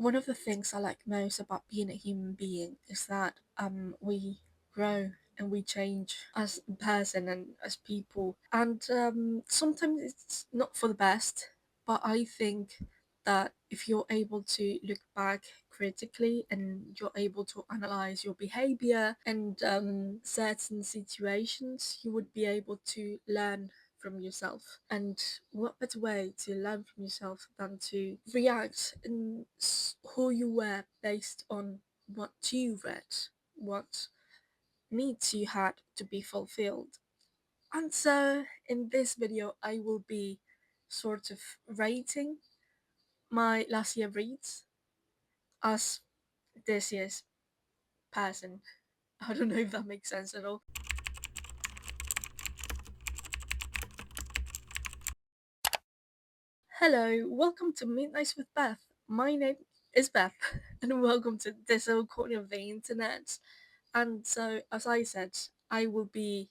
One of the things I like most about being a human being is that we grow and we change as a person and as people, and sometimes it's not for the best. But I think that if you're able to look back critically and you're able to analyze your behavior and certain situations, you would be able to learn from yourself. And what better way to learn from yourself than to react in who you were based on what you read, what needs you had to be fulfilled. And so in this video, I will be sort of rating my last year reads as this year's person. I don't know if that makes sense at all. Hello, welcome to Midnights with Beth. My name is Beth, and welcome to this old corner of the internet. And so, as I said, I will be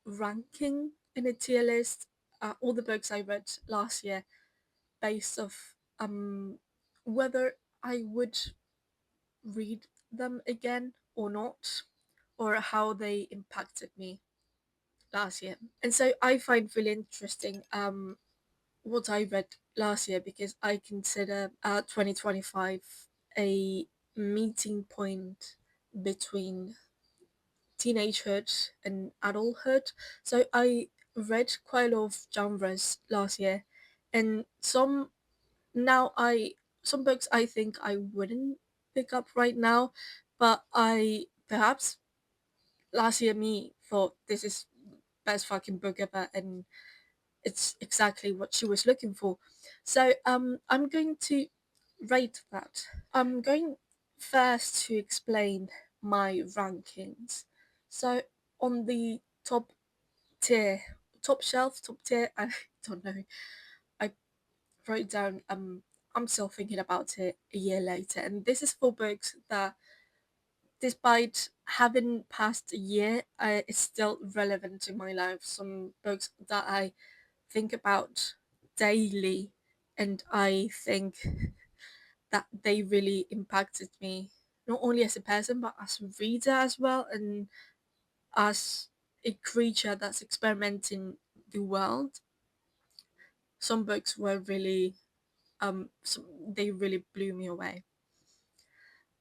ranking in a tier list all the books I read last year based off whether I would read them again or not, or how they impacted me last year. And so I find really interesting what I read last year because I consider 2025 a meeting point between teenagehood and adulthood. So I read quite a lot of genres last year, and some books I think I wouldn't pick up right now, but I perhaps last year me thought this is best fucking book ever, and it's exactly what she was looking for. So I'm going to rate that. I'm going first to explain my rankings. So on the tier, top tier, I don't know. I wrote down I'm still thinking about it a year later, and this is for books that despite having passed a year, it's still relevant to my life. Some books that I think about daily, and I think that they really impacted me, not only as a person but as a reader as well, and as a creature that's experimenting the world. Some books were really they really blew me away.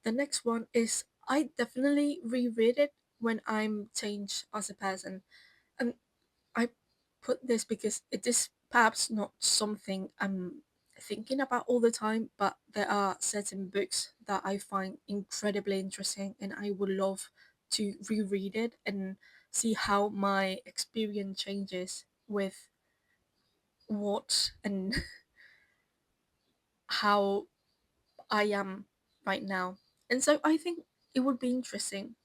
The next one is I definitely reread it when I'm changed as a person, and I put this because it is perhaps not something I'm thinking about all the time, but there are certain books that I find incredibly interesting and I would love to reread it and see how my experience changes with what and how I am right now. And so I think it would be interesting.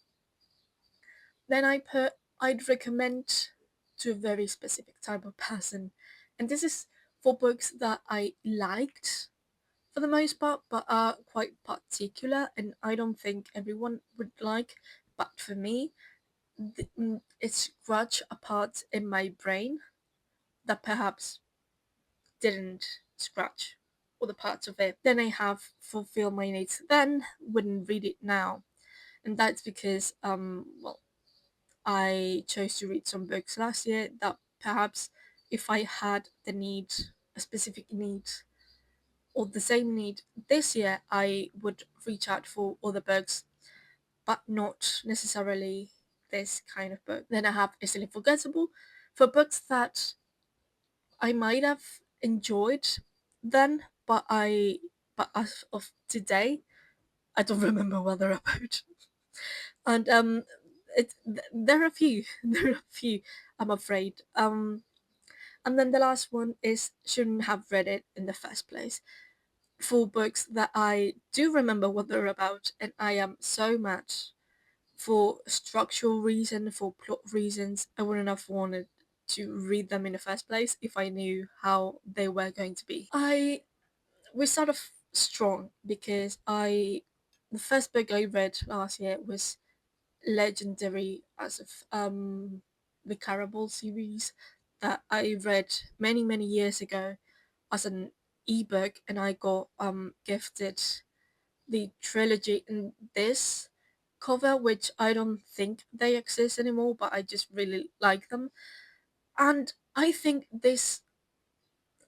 Then I'd recommend to a very specific type of person. And this is for books that I liked for the most part, but are quite particular and I don't think everyone would like. But for me, it scratched a part in my brain that perhaps didn't scratch other parts of it. Then I have Fulfill My Needs Then, wouldn't read it now. And that's because well, I chose to read some books last year that perhaps if I had a specific need, or the same need this year, I would reach out for other books, but not necessarily this kind of book. Then I have Easily Forgettable for books that I might have enjoyed then, but as of today, I don't remember what they're about. And there are a few, there are a few, I'm afraid. And then the last one is Shouldn't Have Read It in the First Place. For books that I do remember what they're about, and I am so mad for structural reason, for plot reasons, I wouldn't have wanted to read them in the first place if I knew how they were going to be. We start off strong because I the first book I read last year was legendary as of the Carable series that I read many years ago as an ebook, and I got gifted the trilogy in this cover, which I don't think they exist anymore, but I just really like them. And I think this,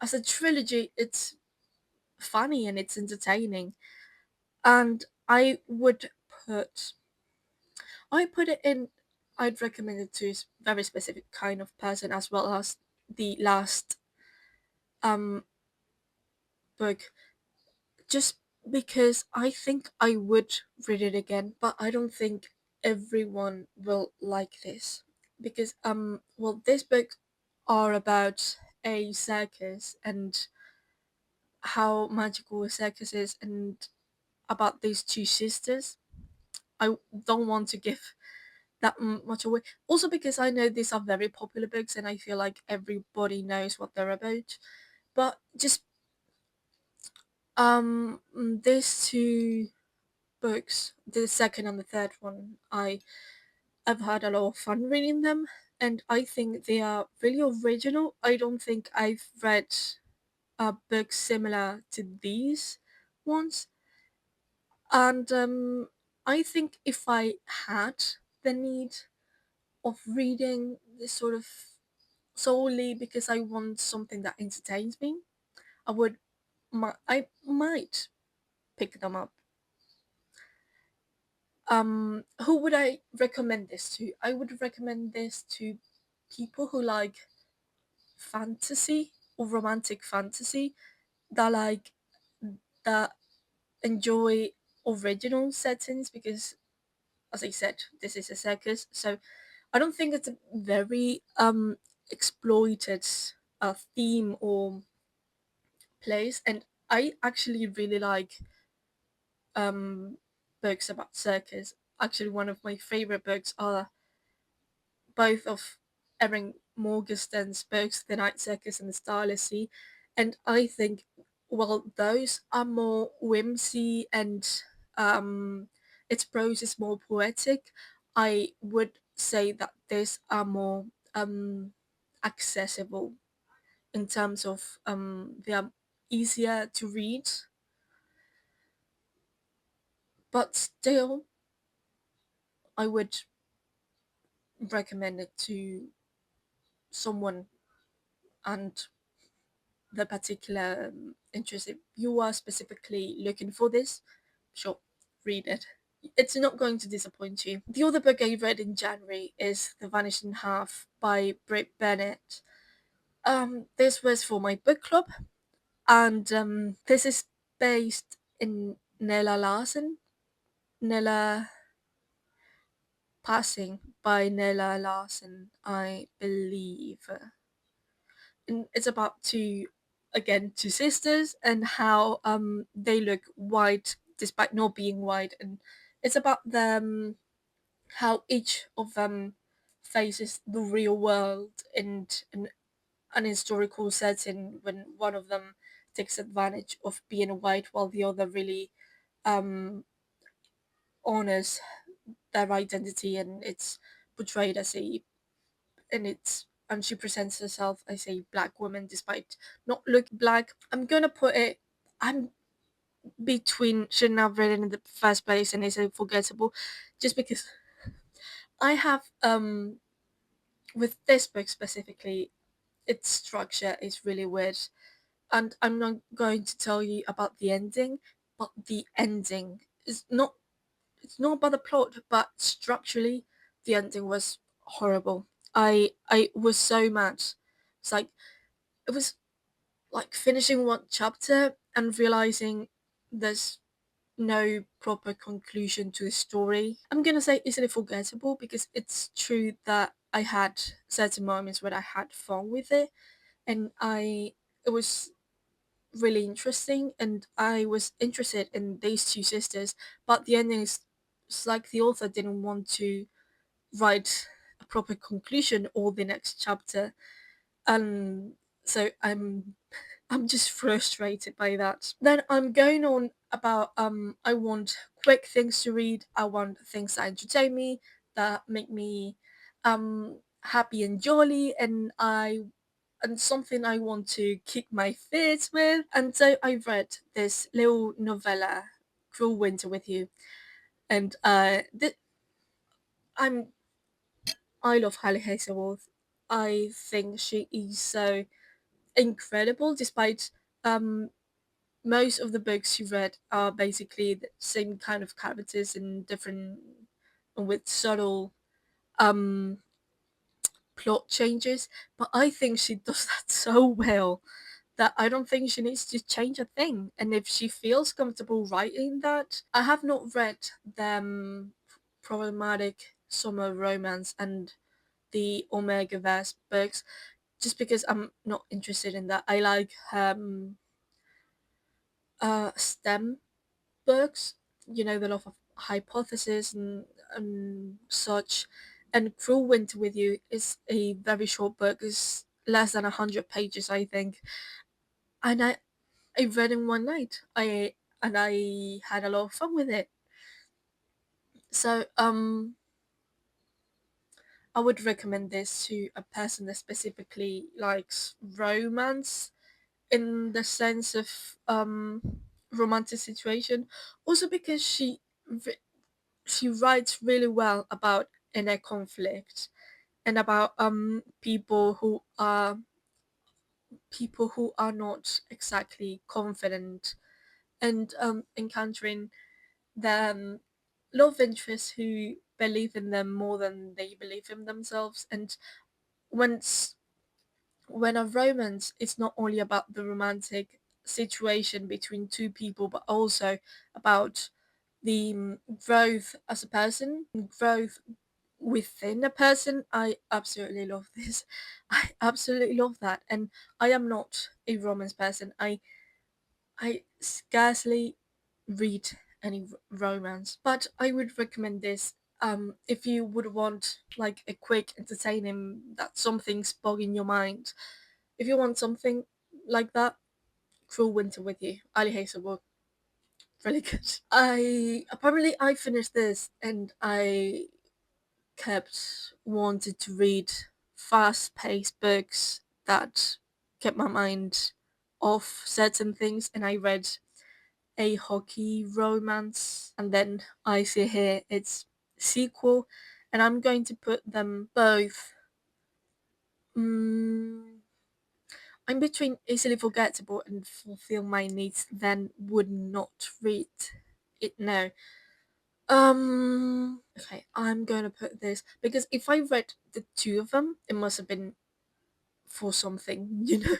as a trilogy, it's funny and it's entertaining. And put I put it in. I'd recommend it to a very specific kind of person, as well as the last um book, just because I think I would read it again, but I don't think everyone will like this, because well, these books are about a circus and how magical a circus is, and about these two sisters. I don't want to give that much away. Also, because I know these are very popular books, and I feel like everybody knows what they're about. But just these two books, the second and the third one, I've had a lot of fun reading them, and I think they are really original. I don't think I've read a book similar to these ones, and I think if I had the need of reading this sort of solely because I want something that entertains me, I would I might pick them up. Who would I recommend this to? I would recommend this to people who like fantasy or romantic fantasy, that like that enjoy original settings, because as I said, this is a circus, so I don't think it's a very exploited theme or place, and I actually really like um books about circus. Actually, one of my favorite books are both of Erin Morgenstern's books, The Night Circus and The Starless Sea, and I think, well, those are more whimsy and um, its prose is more poetic. I would say that these are more accessible in terms of they are easier to read, but still, I would recommend it to someone, and the particular interest. If you are specifically looking for this, sure, read it. It's not going to disappoint you. The other book I read in January is The Vanishing Half by Britt Bennett. This was for my book club, and this is based in Nella Larsen. Nella Passing by Nella Larsen, I believe. And it's about two sisters, and how they look white despite not being white, and it's about them, how each of them faces the real world in an historical setting, when one of them takes advantage of being white while the other really um honors their identity, and it's portrayed as a and she presents herself as a black woman despite not looking black. I'm gonna put it. I'm between shouldn't have read it in the first place and it's unforgettable, just because I have with this book specifically, its structure is really weird, and I'm not going to tell you about the ending, but the ending is not. It's not about the plot, but structurally, the ending was horrible. I was so mad. It's like it was like finishing one chapter and realizing there's no proper conclusion to the story. I'm gonna say easily forgettable, because it's true that I had certain moments where I had fun with it, and it was really interesting, and I was interested in these two sisters, but the ending is it's like the author didn't want to write a proper conclusion or the next chapter, and so I'm just frustrated by that. Then I'm going on about I want quick things to read. I want things that entertain me, that make me happy and jolly, and something I want to kick my feet with. And so I read this little novella Cruel Winter with You, and I'm I love Halle Hazelwood. I think she is so incredible, despite um most of the books she read are basically the same kind of characters in different with subtle um plot changes. But I think she does that so well that I don't think she needs to change a thing. And if she feels comfortable writing that, I have not read them problematic summer romance and the Omega Verse books just because I'm not interested in that. I like STEM books, you know, the love of hypothesis and such. And Cruel Winter with You is a very short book. It's less than 100 pages, I think. And I read in one night. I had a lot of fun with it. So I would recommend this to a person that specifically likes romance in the sense of romantic situation. Also because she writes really well about inner conflict and about people who are not exactly confident and encountering the love interests who believe in them more than they believe in themselves. And when when a romance is not only about the romantic situation between two people but also about the growth as a person, growth within a person. I absolutely love this. I absolutely love that. And I am not a romance person. I scarcely read any romance, but I would recommend this if you would want like a quick entertaining that something's bugging your mind. If you want something like that, Cruel Winter with You, Ali Hazelwood, really good. I finished this and I kept wanted to read fast-paced books that kept my mind off certain things, and I read a hockey romance, and then I see here it's sequel, and I'm going to put them both. Mm, I'm between easily forgettable and fulfill my needs. Then would not read it now. Okay, I'm gonna put this because if I read the two of them, it must have been for something, you know.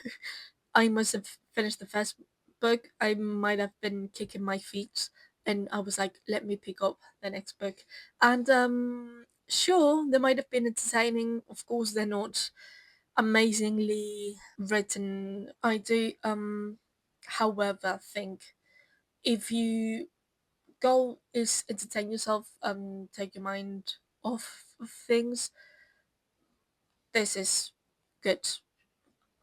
I must have finished the first book. I might have been kicking my feet, and I was like, let me pick up the next book. And sure, they might have been entertaining. Of course, they're not amazingly written. I do, however, think if you goal is entertain yourself, take your mind off of things, this is good.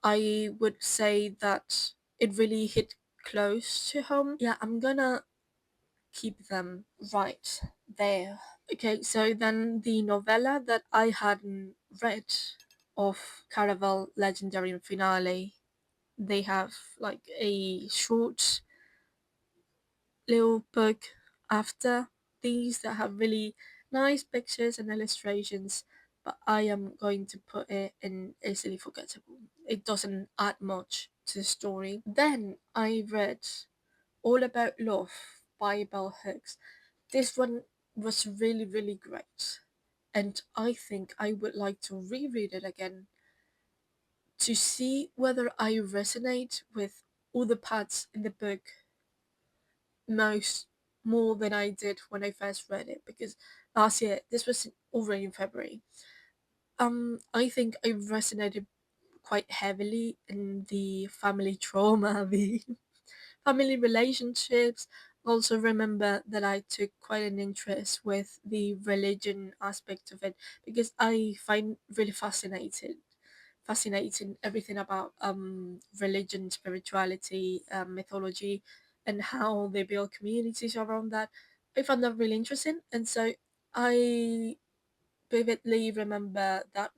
I would say that it really hit close to home. Yeah, I'm gonna keep them right there. Okay, so then the novella that I hadn't read of Caraval Legendary and Finale, they have like a short little book after these that have really nice pictures and illustrations, but I am going to put it in easily forgettable. It doesn't add much to the story. Then I read All About Love by Bell Hooks. This one was really, really great. And I think I would like to reread it again to see whether I resonate with all the parts in the book most more than I did when I first read it, because last year this was already in February. I think I resonated quite heavily in the family trauma, the family relationships. Also remember that I took quite an interest with the religion aspect of it because I find really fascinating everything about religion, spirituality, mythology, and how they build communities around that. I found that really interesting, and so I vividly remember that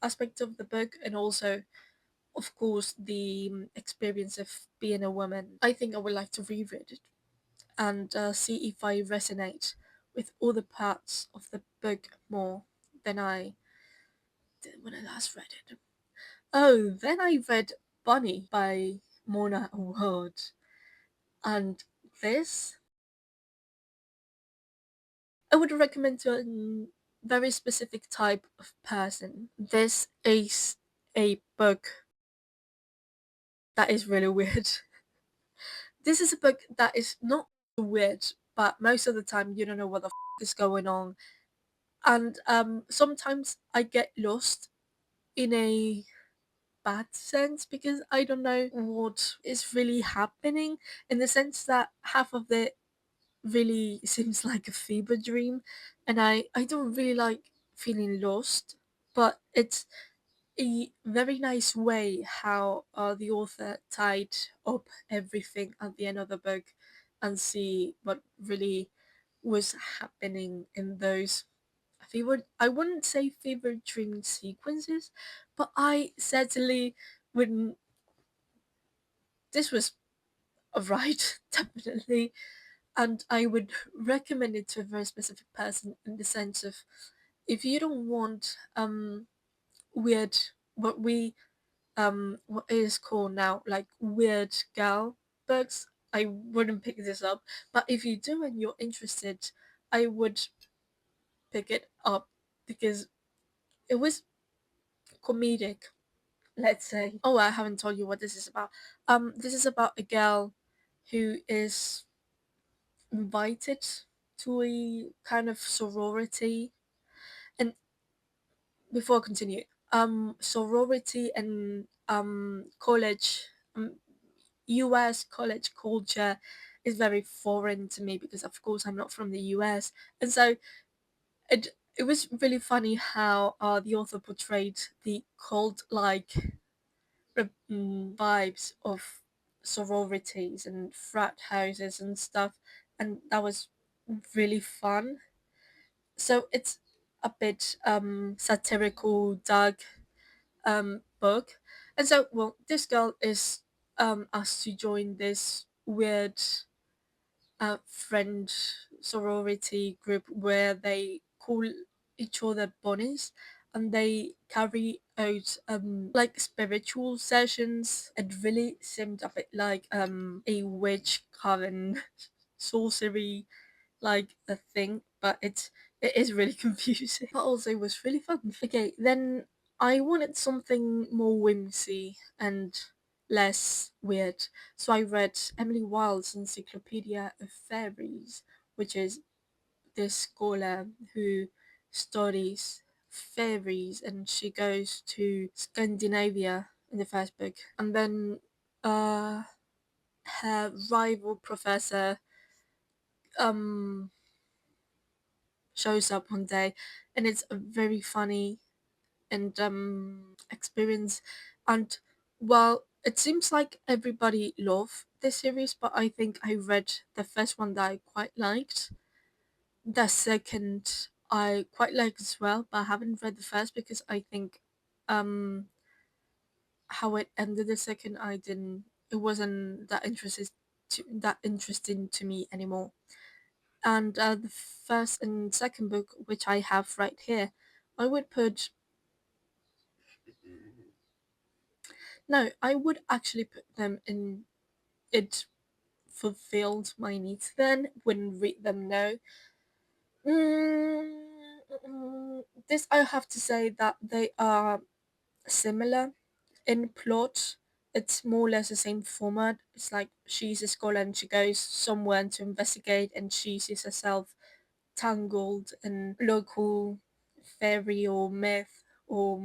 aspect of the book, and also, of course, the experience of being a woman. I think I would like to reread it and see if I resonate with other parts of the book more than I did when I last read it. Oh, then I read Bunny by Mona Award, and this I would recommend to a very specific type of person. This is a book that is really weird. This is a book that is not weird, but most of the time you don't know what the is going on, and sometimes I get lost in a bad sense because I don't know what is really happening, in the sense that half of it really seems like a fever dream, and I don't really like feeling lost, but it's a very nice way how the author tied up everything at the end of the book and see what really was happening in those fever, I wouldn't say fever dream sequences, but I certainly wouldn't, this was a right definitely, and I would recommend it to a very specific person, in the sense of, if you don't want weird, what we what is called now like weird gal books, I wouldn't pick this up. But if you do and you're interested, I would pick it up because it was comedic, let's say. Oh, I haven't told you what this is about. This is about a girl who is invited to a kind of sorority. And before I continue, sorority and college, US college culture is very foreign to me because of course I'm not from the US. And so it was really funny how the author portrayed the cult like vibes of sororities and frat houses and stuff, and that was really fun. So it's a bit satirical, dark book. And so, well, this girl is asked to join this weird friend sorority group where they call each other bunnies, and they carry out like spiritual sessions. It really seemed a bit like a witch coven sorcery like a thing, but it is really confusing. But also it was really fun. Okay, then I wanted something more whimsy and less weird. So I read Emily Wilde's Encyclopedia of Fairies, which is this scholar who studies fairies, and she goes to Scandinavia in the first book. And then uh her rival professor um shows up one day, and it's a very funny and experience. And well, it seems like everybody loved this series, but I think I read the first one that I quite liked. The second I quite liked as well, but I haven't read the first because I think um how it ended the second, I didn't, it wasn't that interesting to me anymore. And the first and second book, which I have right here, I would put, no, I would actually put them in, it fulfilled my needs then, wouldn't read them now. This I have to say that they are similar in plot. It's more or less the same format. It's like she's a scholar and she goes somewhere to investigate, and she sees herself tangled in local fairy or myth or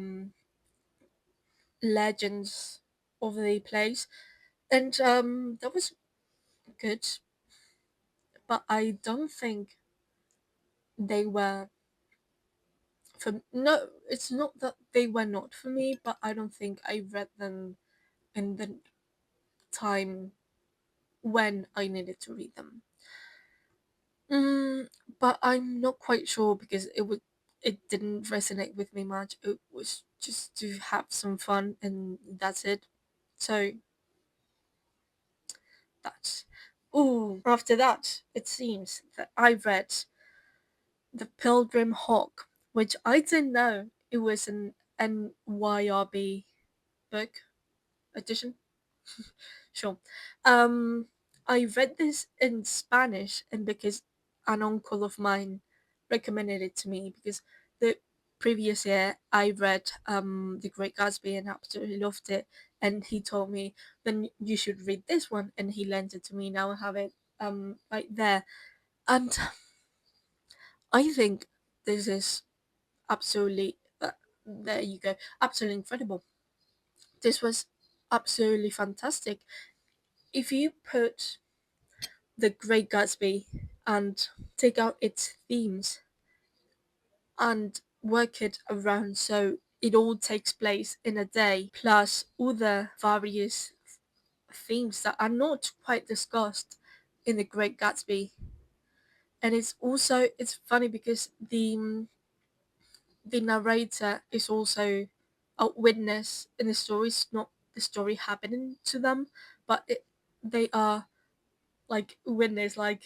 legends of the place. And that was good, but I don't think they were for, no, it's not that they were not for me, but I don't think I read them in the time when I needed to read them. Mm, but I'm not quite sure because it didn't resonate with me much. It was just to have some fun and that's it. So that's Ooh, after that, it seems that I read The Pilgrim Hawk, which I didn't know it was an NYRB book edition. Sure. Um, I read this in Spanish, and because an uncle of mine recommended it to me, because the previous year I read The Great Gatsby and absolutely loved it, and he told me then you should read this one, and he lent it to me. Now I have it right there, and I think this is absolutely there you go, absolutely incredible. This was absolutely fantastic. If you put The Great Gatsby and take out its themes and work it around so it all takes place in a day, plus other various themes that are not quite discussed in The Great Gatsby. And it's funny because the narrator is also a witness in the story. It's not the story happening to them, but they are like witness, like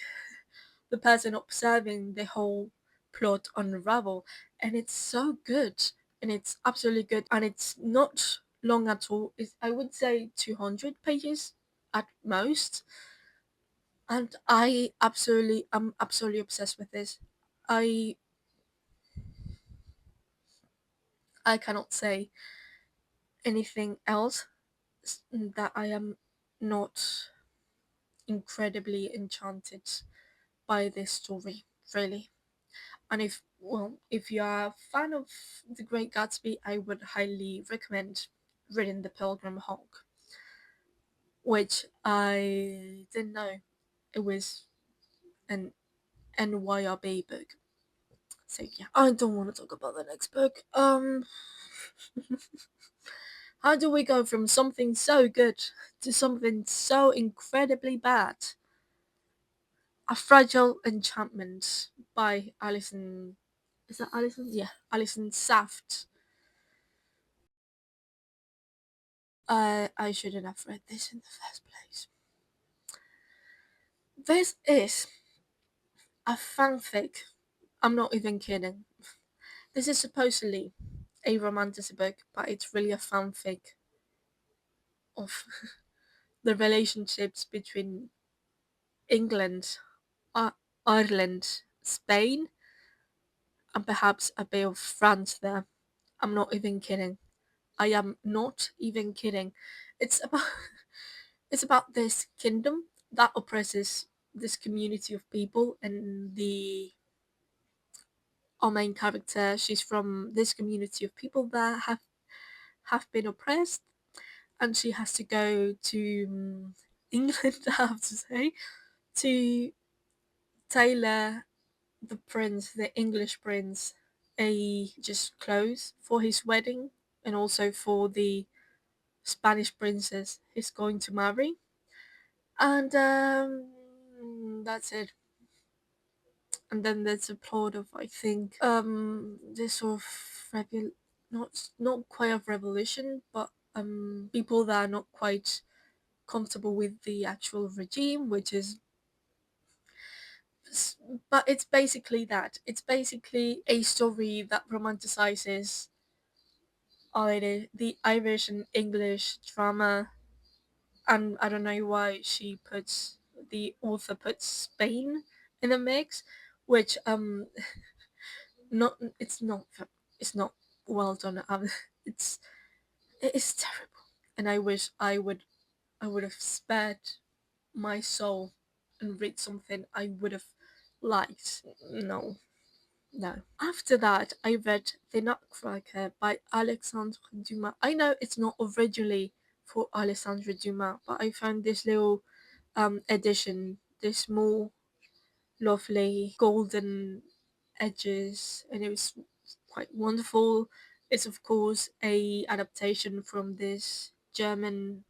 the person observing the whole plot unravel. And it's so good, and it's absolutely good, and it's not long at all. I would say 200 pages at most, and I'm absolutely obsessed with this. I i cannot say anything else that I am not incredibly enchanted by this story, really. And if you are a fan of The Great Gatsby, I would highly recommend reading The Pilgrim Hawk, which I didn't know it was an NYRB book. So yeah, I don't want to talk about the next book. How do we go from something so good to something so incredibly bad? A Fragile Enchantment by Alison. Is that Alison? Yeah, Alison Saft. I shouldn't have read this in the first place. This is a fanfic. I'm not even kidding. This is supposedly a romantic book, but it's really a fanfic of the relationships between England, uh, Ireland, Spain, and perhaps a bit of France there. I'm not even kidding. I am not even kidding. It's about it's about this kingdom that oppresses this community of people, and the our main character, she's from this community of people that have been oppressed, and she has to go to England, I have to say, to tailor the English prince, a just clothes for his wedding, and also for the Spanish princess he's going to marry. And that's it. And then there's a plot of, I think, this sort of not quite a revolution, but people that are not quite comfortable with the actual regime, which is but it's basically that. It's basically a story that romanticizes either the Irish and English drama, and I don't know why the author puts Spain in the mix, which not it's not well done. It's it is terrible, and I wish I would have spared my soul and read something I would have liked. No, no. After that, I read The Nutcracker by Alexandre Dumas. I know it's not originally for Alexandre Dumas, but I found this little edition, this small, lovely golden edges, and it was quite wonderful. It's of course a adaptation from this German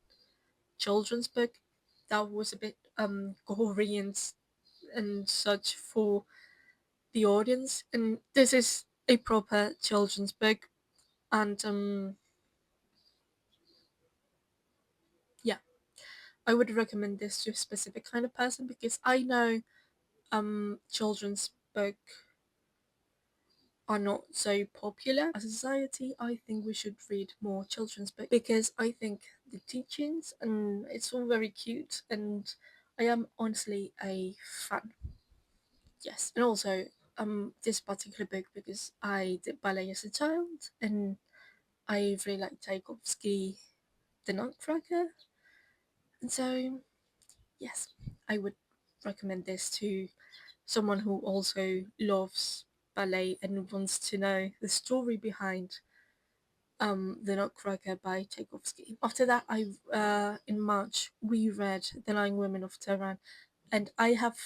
children's book that was a bit gory and such for the audience, and this is a proper children's book. And yeah, I would recommend this to a specific kind of person because I know children's book are not so popular as a society. I think we should read more children's books because I think the teachings and it's all very cute, and I am honestly a fan. Yes, and also this particular book because I did ballet as a child and I really like Tchaikovsky, the Nutcracker, and so yes, I would recommend this to someone who also loves ballet and wants to know the story behind the Nutcracker by Tchaikovsky. After that, I in March we read The Nine Women of Tehran, and I have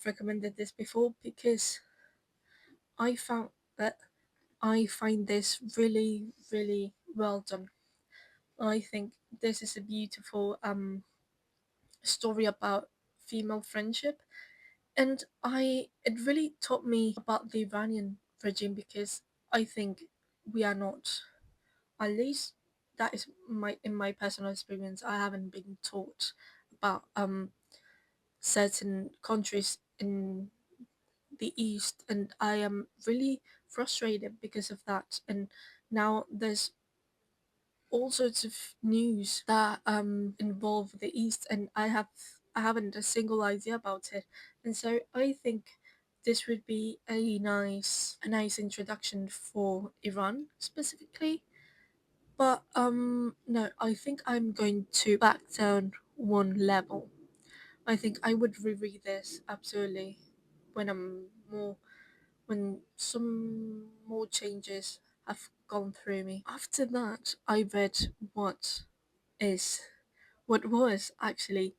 recommended this before because I found that I find this really really well done. I think this is a beautiful story about female friendship, and I it really taught me about the Iranian regime because I think we are not, at least that is my in my personal experience, I haven't been taught about certain countries in the east, and I am really frustrated because of that. And now there's all sorts of news that involve the east, and I haven't a single idea about it. And so I think this would be a nice introduction for Iran specifically. But no, I think I'm going to back down one level. I think I would reread this absolutely when I'm more when some more changes have gone through me. After that, I read is what was actually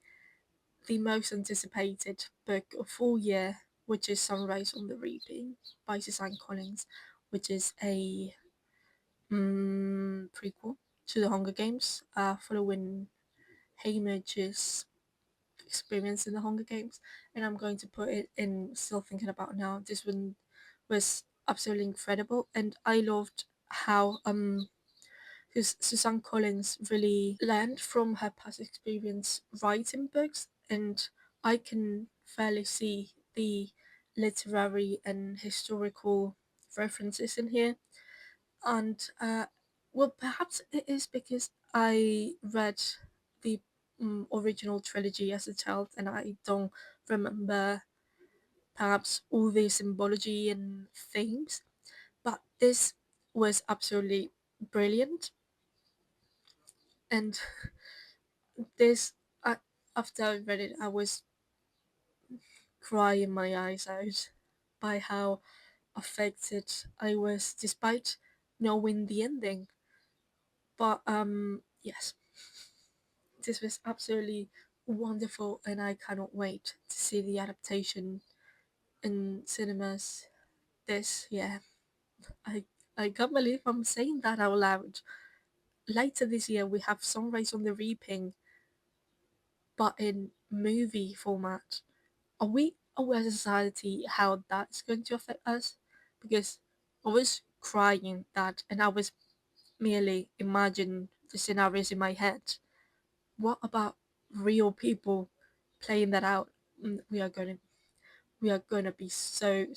the most anticipated book of all year, which is Sunrise on the Reaping by Suzanne Collins, which is a prequel to the Hunger Games, following Haymage's experience in the Hunger Games. And I'm going to put it in Still Thinking About Now. This one was absolutely incredible, and I loved how because Suzanne Collins really learned from her past experience writing books, and I can fairly see the literary and historical references in here. And well, perhaps it is because I read the original trilogy as a child, and I don't remember perhaps all the symbology and themes, but this was absolutely brilliant. And this I, after I read it, I was crying my eyes out by how affected I was despite knowing the ending. But yes, this was absolutely wonderful, and I cannot wait to see the adaptation in cinemas this year. I I can't believe I'm saying that out loud. Later this year, we have Sunrise on the Reaping, but in movie format. Are we aware as a society how that's going to affect us? Because I was crying that, and I was merely imagining the scenarios in my head. What about real people playing that out? We are gonna be so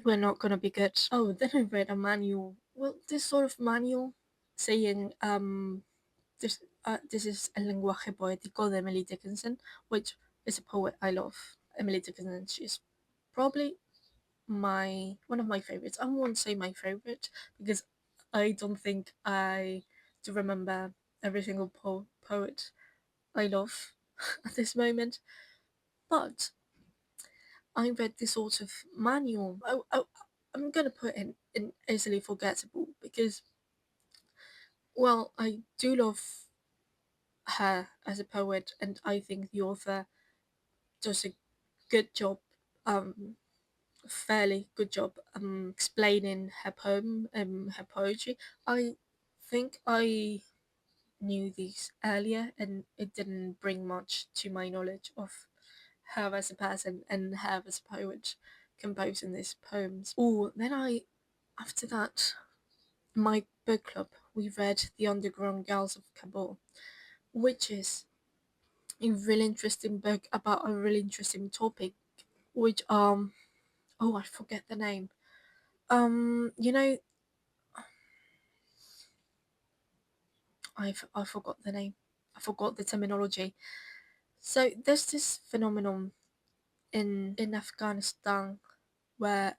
we're not gonna be good. Oh, then I read a manual. Well, this sort of manual saying this is El lenguaje poético de Emily Dickinson, which is a poet I love. Emily Dickinson, she's probably my one of my favorites. I won't say my favorite because I don't think I do remember every single poet I love at this moment. But I read this sort of manual. I'm gonna put in easily forgettable because, well, I do love her as a poet, and I think the author does a good job, fairly good job, explaining her poem and her poetry. I think I knew these earlier, and it didn't bring much to my knowledge of her as a person and her as a poet composing these poems. Oh, then after that, my book club, we read The Underground Girls of Kabul, which is a really interesting book about a really interesting topic, which oh, I forget the name. You know, I forgot the name. I forgot the terminology. So there's this phenomenon in Afghanistan where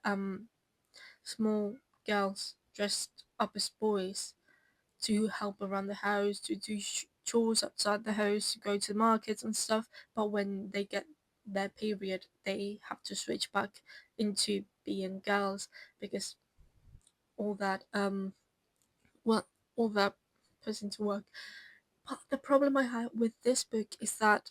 small girls dressed up as boys to help around the house, to do chores outside the house, to go to the markets and stuff. But when they get their period, they have to switch back into being girls because all that well all that puts into work. But the problem I have with this book is that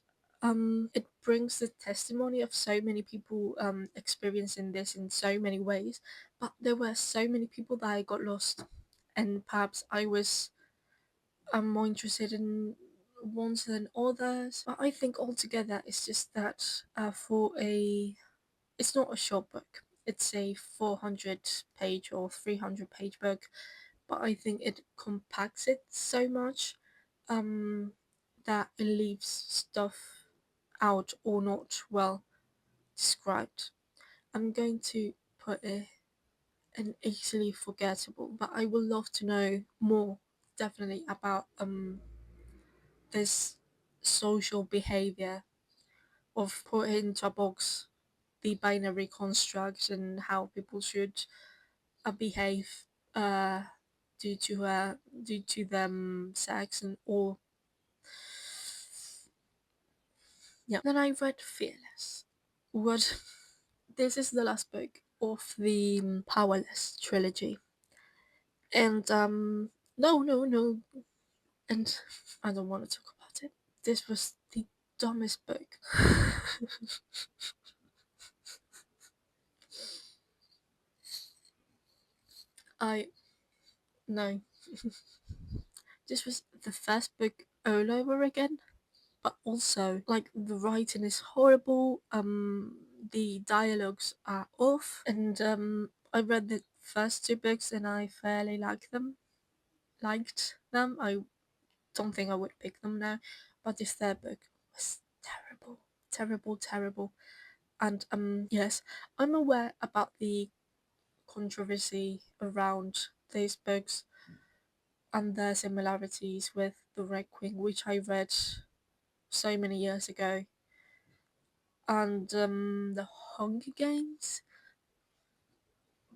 it brings the testimony of so many people experiencing this in so many ways, but there were so many people that I got lost, and perhaps I was more interested in ones than others. But I think altogether it's just that for a it's not a short book. It's a 400 page or 300-page book, but I think it compacts it so much um, that it leaves stuff out or not well described. I'm going to put it an easily forgettable, but I would love to know more definitely about this social behavior of putting into a box the binary construct and how people should behave uh, due to them sex and all. Yeah. Then I read Fearless. What? This is the last book of the Powerless trilogy, and no, no, no, and I don't want to talk about it. This was the dumbest book. I no. This was the first book all over again, but also like the writing is horrible. The dialogues are off, and I read the first two books and I fairly liked them. I don't think I would pick them now, but this third book was terrible, terrible, terrible. And yes, I'm aware about the controversy around these books and their similarities with the Red Queen, which I read so many years ago, and the Hunger Games.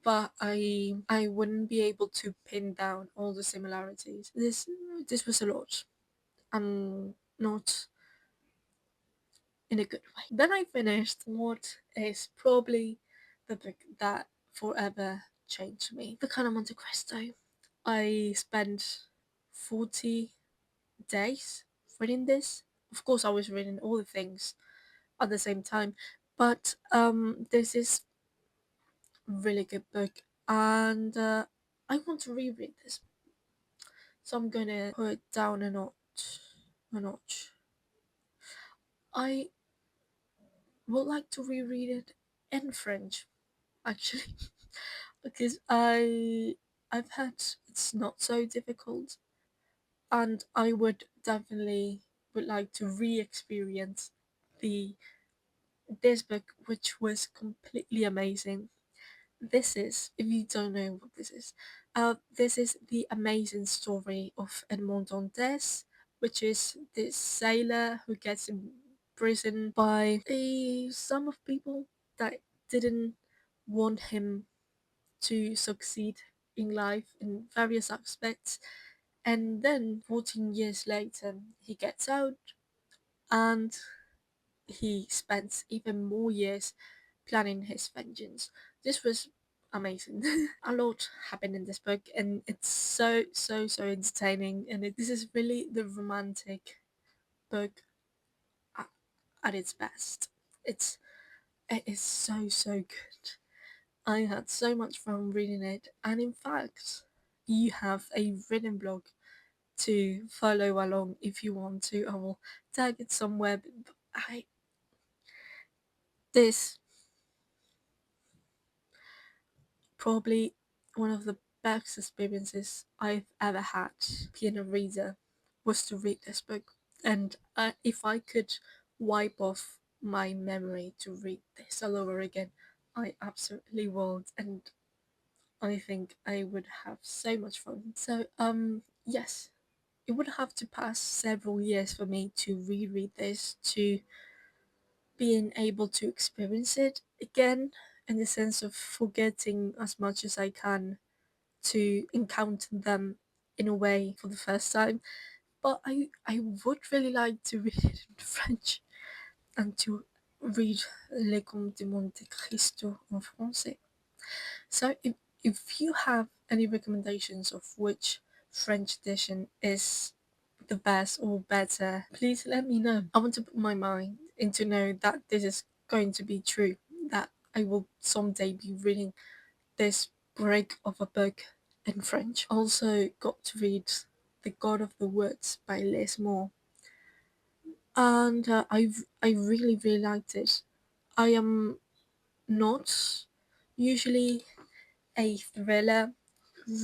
But I wouldn't be able to pin down all the similarities. This was a lot, and not in a good way. Then I finished what is probably the book that forever changed me, The Kind of Monte Cristo. I spent 40 days reading this. Of course, I was reading all the things at the same time, but this is really good book, and I want to reread this, so I'm gonna put it down a notch. A notch. I would like to reread it in French, actually, because I've heard it's not so difficult, and I would definitely would like to re-experience the this book, which was completely amazing. This is, if you don't know what this is the amazing story of Edmond Dantes, which is this sailor who gets imprisoned by a sum of people that didn't want him to succeed in life in various aspects. And then 14 years later, he gets out and he spends even more years planning his vengeance. This was amazing. A lot happened in this book, and it's so entertaining. And this is really the romantic book at, at its best. It's it is so good. I had so much fun reading it, and in fact, you have a written blog to follow along if you want to. I will tag it somewhere. But I this probably one of the best experiences I've ever had being a reader was to read this book. And if I could wipe off my memory to read this all over again, I absolutely would. And I think I would have so much fun. So, yes, it would have to pass several years for me to reread this, to being able to experience it again, in the sense of forgetting as much as I can to encounter them in a way for the first time. But I would really like to read it in French and to read Les Contes de Monte Cristo en français. So if you have any recommendations of which French edition is the best or better, please let me know. I want to put my mind into know that this is going to be true, that I will someday be reading this break of a book in French. Also got to read The God of the Woods by Les Moore, and I really liked it. I am not usually a thriller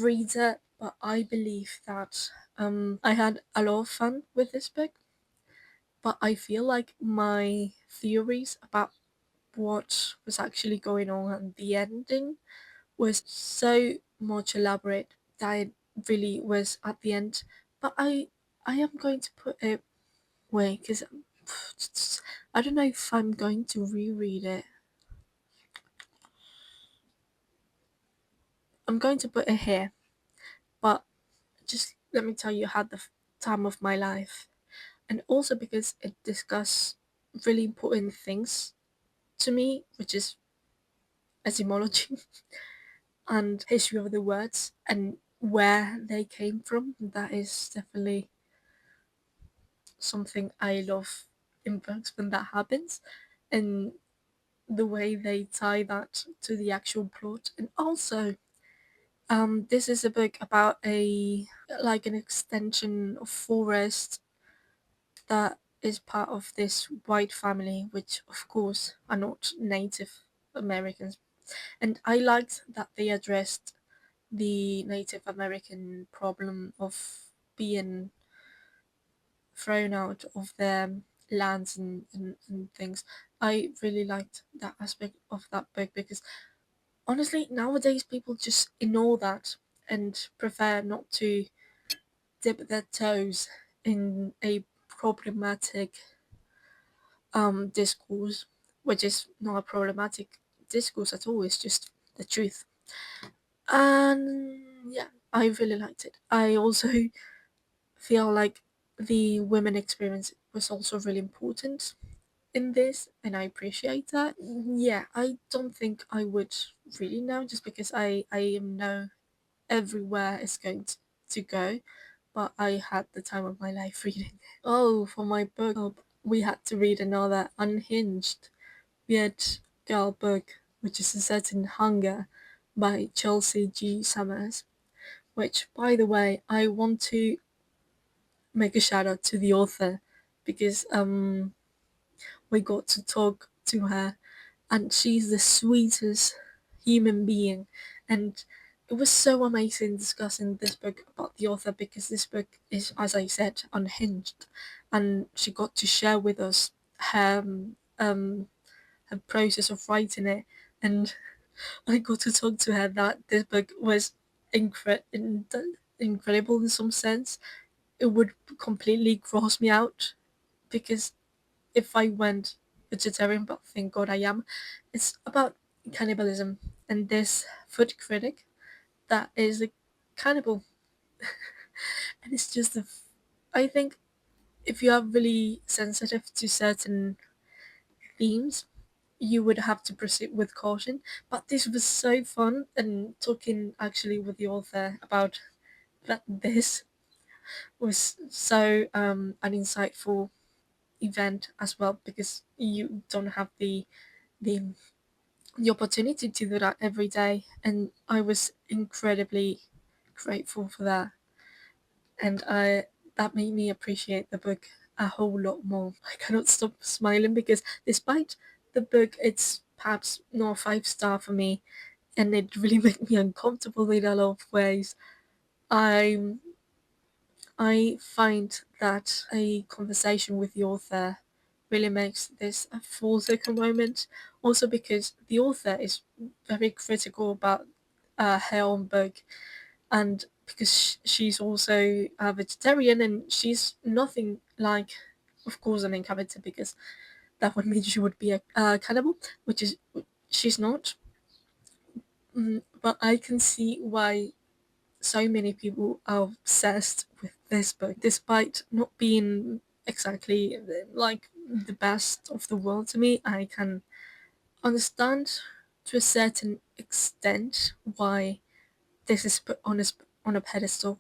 reader, but I believe that I had a lot of fun with this book. But I feel like my theories about what was actually going on and the ending was so much elaborate that it really was at the end. But I am going to put it away because I don't know if I'm going to reread it. I'm going to put it here, but just let me tell you, I had the time of my life, and also because it discussed really important things to me, which is etymology and history of the words and where they came from. That is definitely something I love in books when that happens, and the way they tie that to the actual plot. And also, this is a book about a like an extension of forest that is part of this white family, which of course are not Native Americans. And I liked that they addressed the Native American problem of being thrown out of their lands and things. I really liked that aspect of that book because honestly, nowadays people just ignore that and prefer not to dip their toes in a problematic discourse, which is not a problematic discourse at all. It's just the truth. And yeah, I really liked it. I also feel like the women experience was also really important in this, and I appreciate that. Yeah, I don't think I would really know just because I am know everywhere it's going to go, but I had the time of my life reading. Oh, for my book club, we had to read another unhinged weird girl book, which is A Certain Hunger by Chelsea G. Summers. Which, by the way, I want to make a shout out to the author because we got to talk to her, and she's the sweetest human being. And it was so amazing discussing this book about the author because this book is, as I said, unhinged, and she got to share with us her um her process of writing it, and I got to talk to her that this book was incredible in some sense. It would completely gross me out because if I went vegetarian, but thank God I am, it's about cannibalism and this food critic that is a cannibal, and it's just I think if you are really sensitive to certain themes, you would have to proceed with caution. But this was so fun, and talking actually with the author about that this was so an insightful event as well because you don't have the the opportunity to do that every day, and I was incredibly grateful for that, and I that made me appreciate the book a whole lot more. I cannot stop smiling because despite the book it's perhaps not a 5 star for me, and it really made me uncomfortable in a lot of ways. I I find that a conversation with the author really makes this a full circle moment. Also because the author is very critical about her own book, and because she's also a vegetarian and she's nothing like, of course, the main character, because that would mean she would be a cannibal, which is she's not. But I can see why so many people are obsessed with this book, despite not being exactly like the best of the world to me. I can understand to a certain extent why this is put on a pedestal.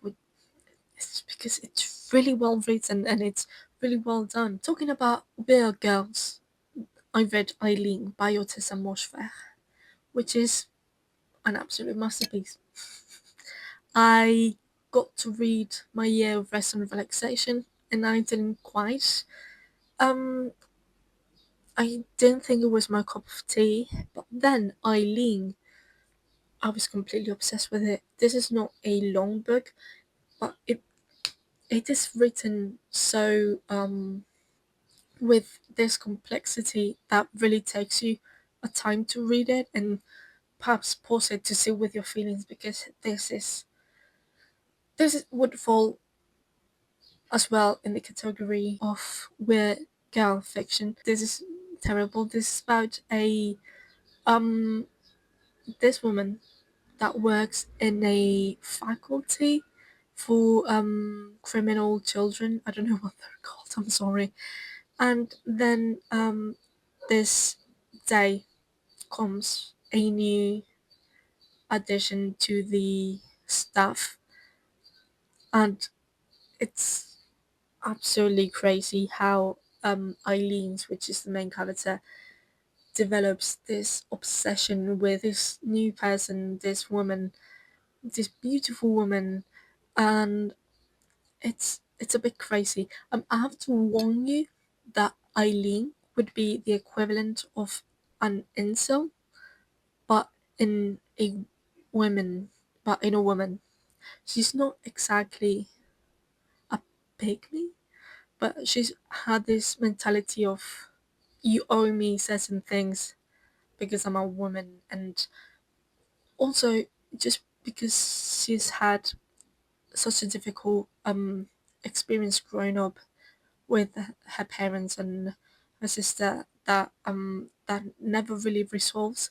It's because it's really well written and it's really well done. Talking about Bear Girls, I read Eileen by Otessa Moshfegh, which is an absolute masterpiece. I got to read My Year of Rest and Relaxation, and I didn't quite. Um, I didn't think it was my cup of tea, but then Eileen, I was completely obsessed with it. This is not a long book, but it is written so with this complexity that really takes you a time to read it and perhaps pause it to sit with your feelings, because would fall as well in the category of weird girl fiction. This is terrible. This is about a um this woman that works in a faculty for criminal children. I don't know what they're called. I'm sorry. And then this day comes a new addition to the staff, and it's absolutely crazy how Eileen's, which is the main character, develops this obsession with this new person, this woman, this beautiful woman, and it's a bit crazy. I have to warn you that Eileen would be the equivalent of an incel, but in a woman, but in a woman. She's not exactly a pygmy, but she's had this mentality of you owe me certain things because I'm a woman, and also just because she's had such a difficult experience growing up with her parents and her sister, that never really resolves,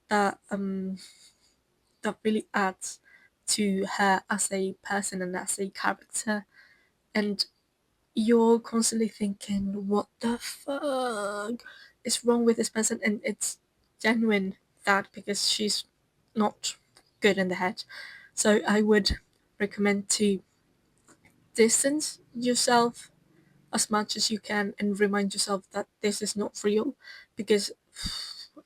that that really adds to her as a person and as a character. And you're constantly thinking, what the fuck is wrong with this person? And it's genuine, that because she's not good in the head. So I would recommend to distance yourself as much as you can and remind yourself that this is not real, because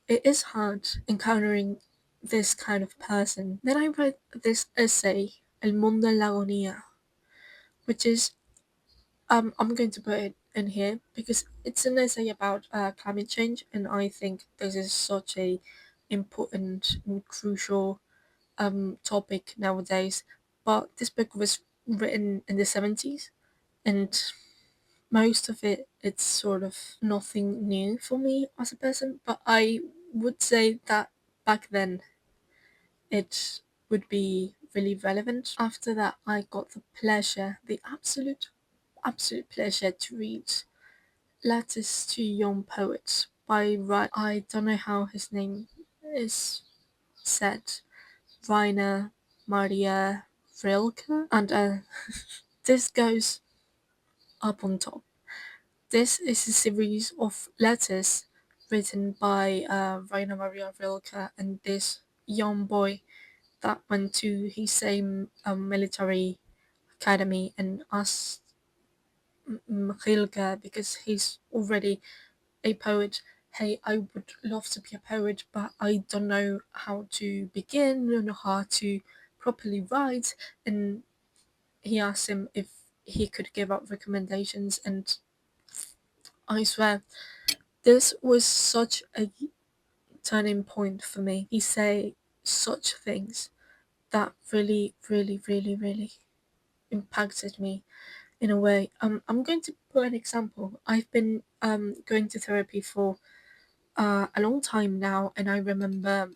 it is hard encountering this kind of person. Then I read this essay, El Mundo en la Agonía, which is I'm going to put it in here because it's an essay about climate change, and I think this is such a important and crucial topic nowadays. But this book was written in the 70s, and most of it's sort of nothing new for me as a person. But I would say that back then it would be really relevant. After that, I got the pleasure, the absolute pleasure to read Letters to Young Poets by I don't know how his name is said, Rainer Maria Rilke, and this goes up on top. This is a series of letters written by Rainer Maria Rilke and this young boy that went to his same military academy and asked Rilke, because he's already a poet, hey, I would love to be a poet, but I don't know how to begin, I don't know how to properly write. And he asked him if he could give out recommendations, and I swear, this was such a turning point for me. He says such things that really, really, really, really impacted me in a way. I'm going to put an example. I've been going to therapy for a long time now, and I remember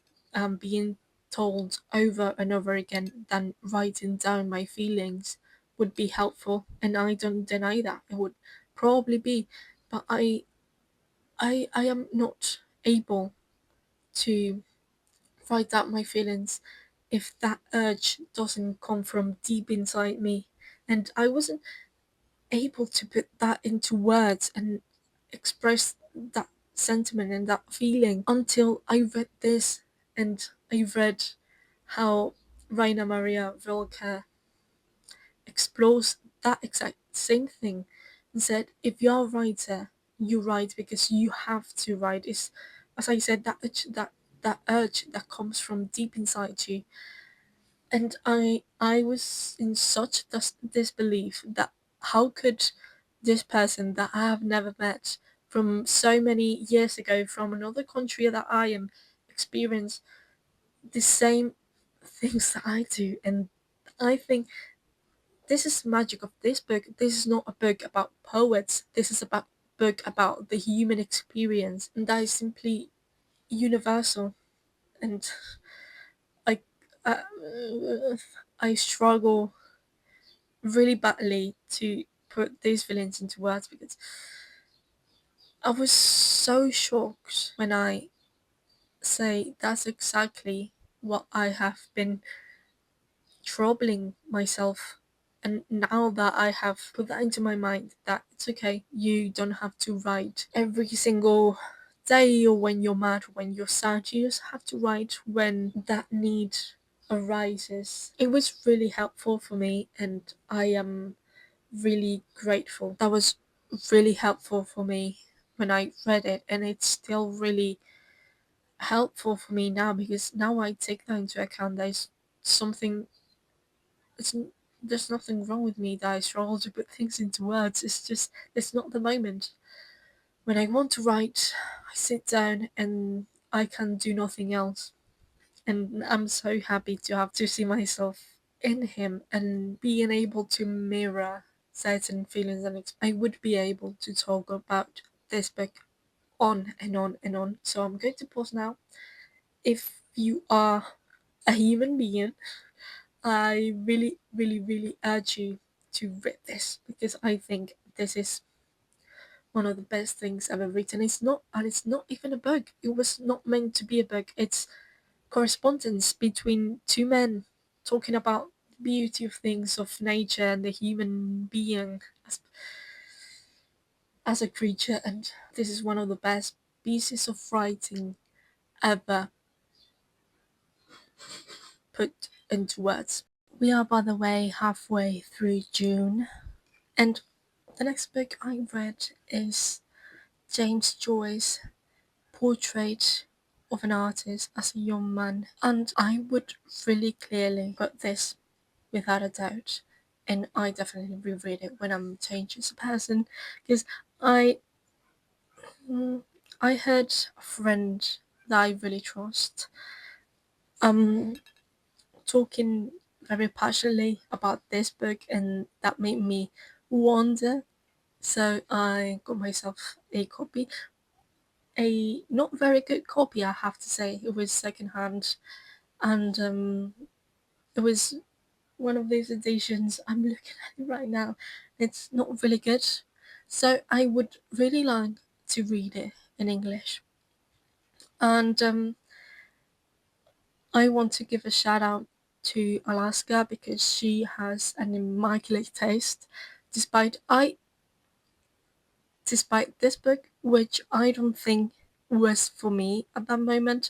being told over and over again that writing down my feelings would be helpful, and I don't deny that it would probably be, but I am not able to write out my feelings if that urge doesn't come from deep inside me, and I wasn't able to put that into words and express that sentiment and that feeling until I read this, and I read how Raina Maria Rilke explores that exact same thing and said, if you're a writer, you write because you have to write. It's, as I said, that urge that comes from deep inside you. And I was in such disbelief that how could this person that I have never met from so many years ago from another country that I am experience the same things that I do. And I think this is magic of this book. This is not a book about poets. This is about book about the human experience, and that is simply universal. And I uh, I struggle really badly to put these feelings into words because I was so shocked when I say that's exactly what I have been troubling myself. And now that I have put that into my mind, that it's okay, you don't have to write every single day or when you're mad or when you're sad, you just have to write when that need arises. It was really helpful for me, and I am really grateful. That was really helpful for me when I read it, and it's still really helpful for me now because now I take that into account. There's something, it's, there's nothing wrong with me that I struggle to put things into words. It's just, it's not the moment. When I want to write, I sit down and I can do nothing else. And I'm so happy to have to see myself in him and being able to mirror certain feelings, and I would be able to talk about this book on and on and on. So I'm going to pause now. If you are a human being, I really, really, really urge you to read this because I think this is one of the best things ever written. It's not, and it's not even a book. It was not meant to be a book. It's correspondence between two men talking about the beauty of things, of nature, and the human being as a creature. And this is one of the best pieces of writing ever put into words. We are, by the way, halfway through June, and the next book I read is James Joyce's Portrait of an Artist as a Young Man, and I would really clearly put this without a doubt, and I definitely reread it when I'm changed as a person because I I heard a friend that I really trust um talking very passionately about this book, and that made me wonder. So I got myself a copy, a not very good copy, I have to say. It was secondhand, and it was one of these editions. I'm looking at it right now. It's not really good, so I would really like to read it in English. And I want to give a shout out to Alaska because she has an immaculate taste. Despite I, despite this book, which I don't think was for me at that moment,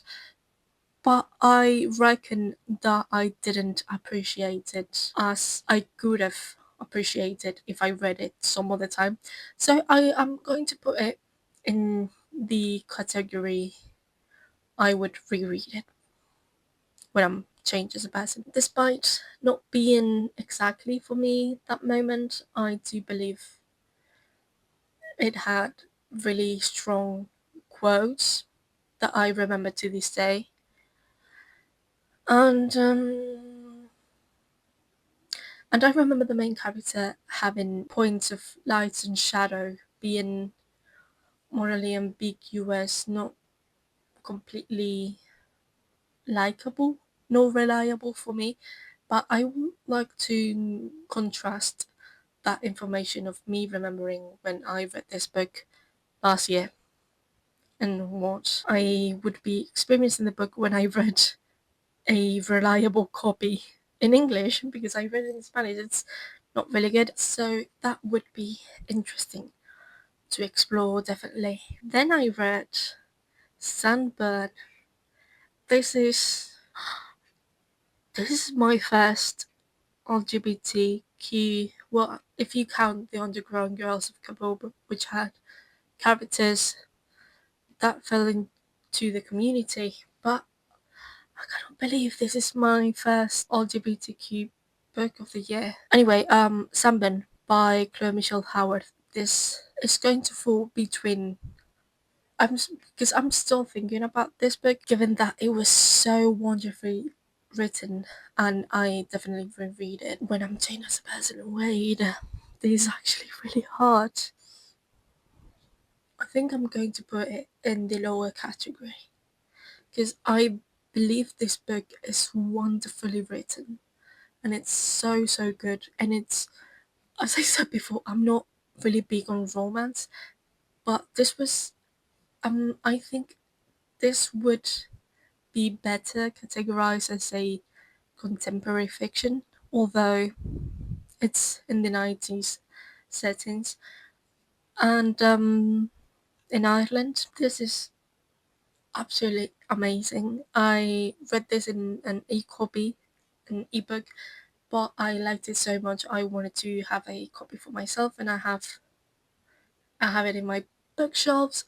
but I reckon that I didn't appreciate it as I could have appreciated if I read it some other time. So I am going to put it in the category I would reread it when I'm changed as a person. Despite not being exactly for me that moment, I do believe it had really strong quotes that I remember to this day. And I remember the main character having points of light and shadow, being morally ambiguous, not completely likable, not reliable for me. But I would like to contrast that information of me remembering when I read this book last year and what I would be experiencing the book when I read a reliable copy in English, because I read it in Spanish. It's not really good. So that would be interesting to explore, definitely. Then I read Sunburn. This is this is my first LGBTQ. Well, if you count the Underground Girls of Kabul, which had characters that fell into the community. But I cannot believe this is my first LGBTQ book of the year. Anyway, Sunburn by Chloe Michelle Howard. This is going to fall between. Because I'm still thinking about this book, given that it was so wonderfully written, and I definitely reread it when I'm doing as a person. Wait, this is actually really hard. I think I'm going to put it in the lower category because I believe this book is wonderfully written, and it's so good. And it's, as I said before, I'm not really big on romance, but this was, I think this would be better categorized as a contemporary fiction, although it's in the 90s settings. And in Ireland, this is absolutely amazing. I read this in an e-copy, an ebook, but I liked it so much I wanted to have a copy for myself, and I have it in my bookshelves.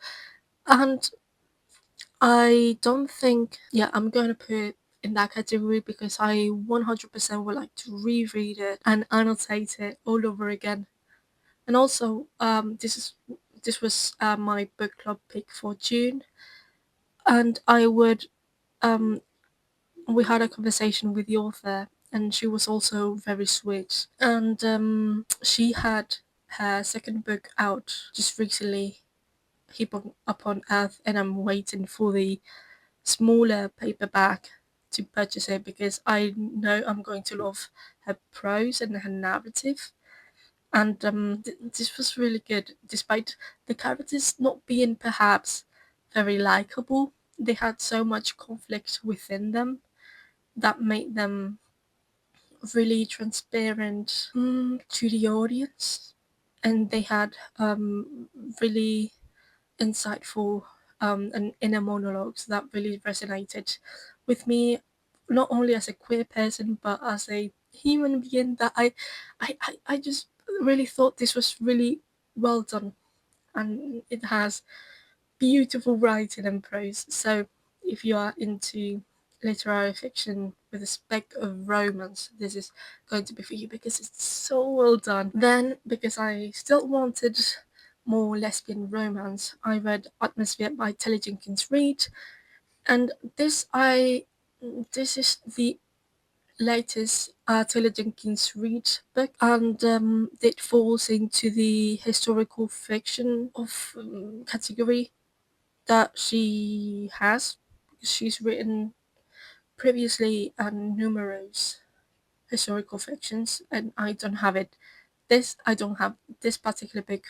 And I don't think, yeah, I'm going to put it in that category because I 100% would like to reread it and annotate it all over again. And also, this was my book club pick for June, and I would um we had a conversation with the author, and she was also very sweet. And she had her second book out just recently, Heap Upon Earth, and I'm waiting for the smaller paperback to purchase it because I know I'm going to love her prose and her narrative. And this was really good, despite the characters not being perhaps very likable. They had so much conflict within them that made them really transparent to the audience, and they had really insightful and inner monologues that really resonated with me, not only as a queer person but as a human being. That I just really thought this was really well done, and it has beautiful writing and prose. So if you are into literary fiction with a speck of romance, this is going to be for you because it's so well done. Then, because I still wanted more lesbian romance, I read Atmosphere by Taylor Jenkins Reid, and this is the latest Taylor Jenkins Reid book, and it falls into the historical fiction of category that she has. She's written previously numerous historical fictions, and I don't have it. I don't have this particular book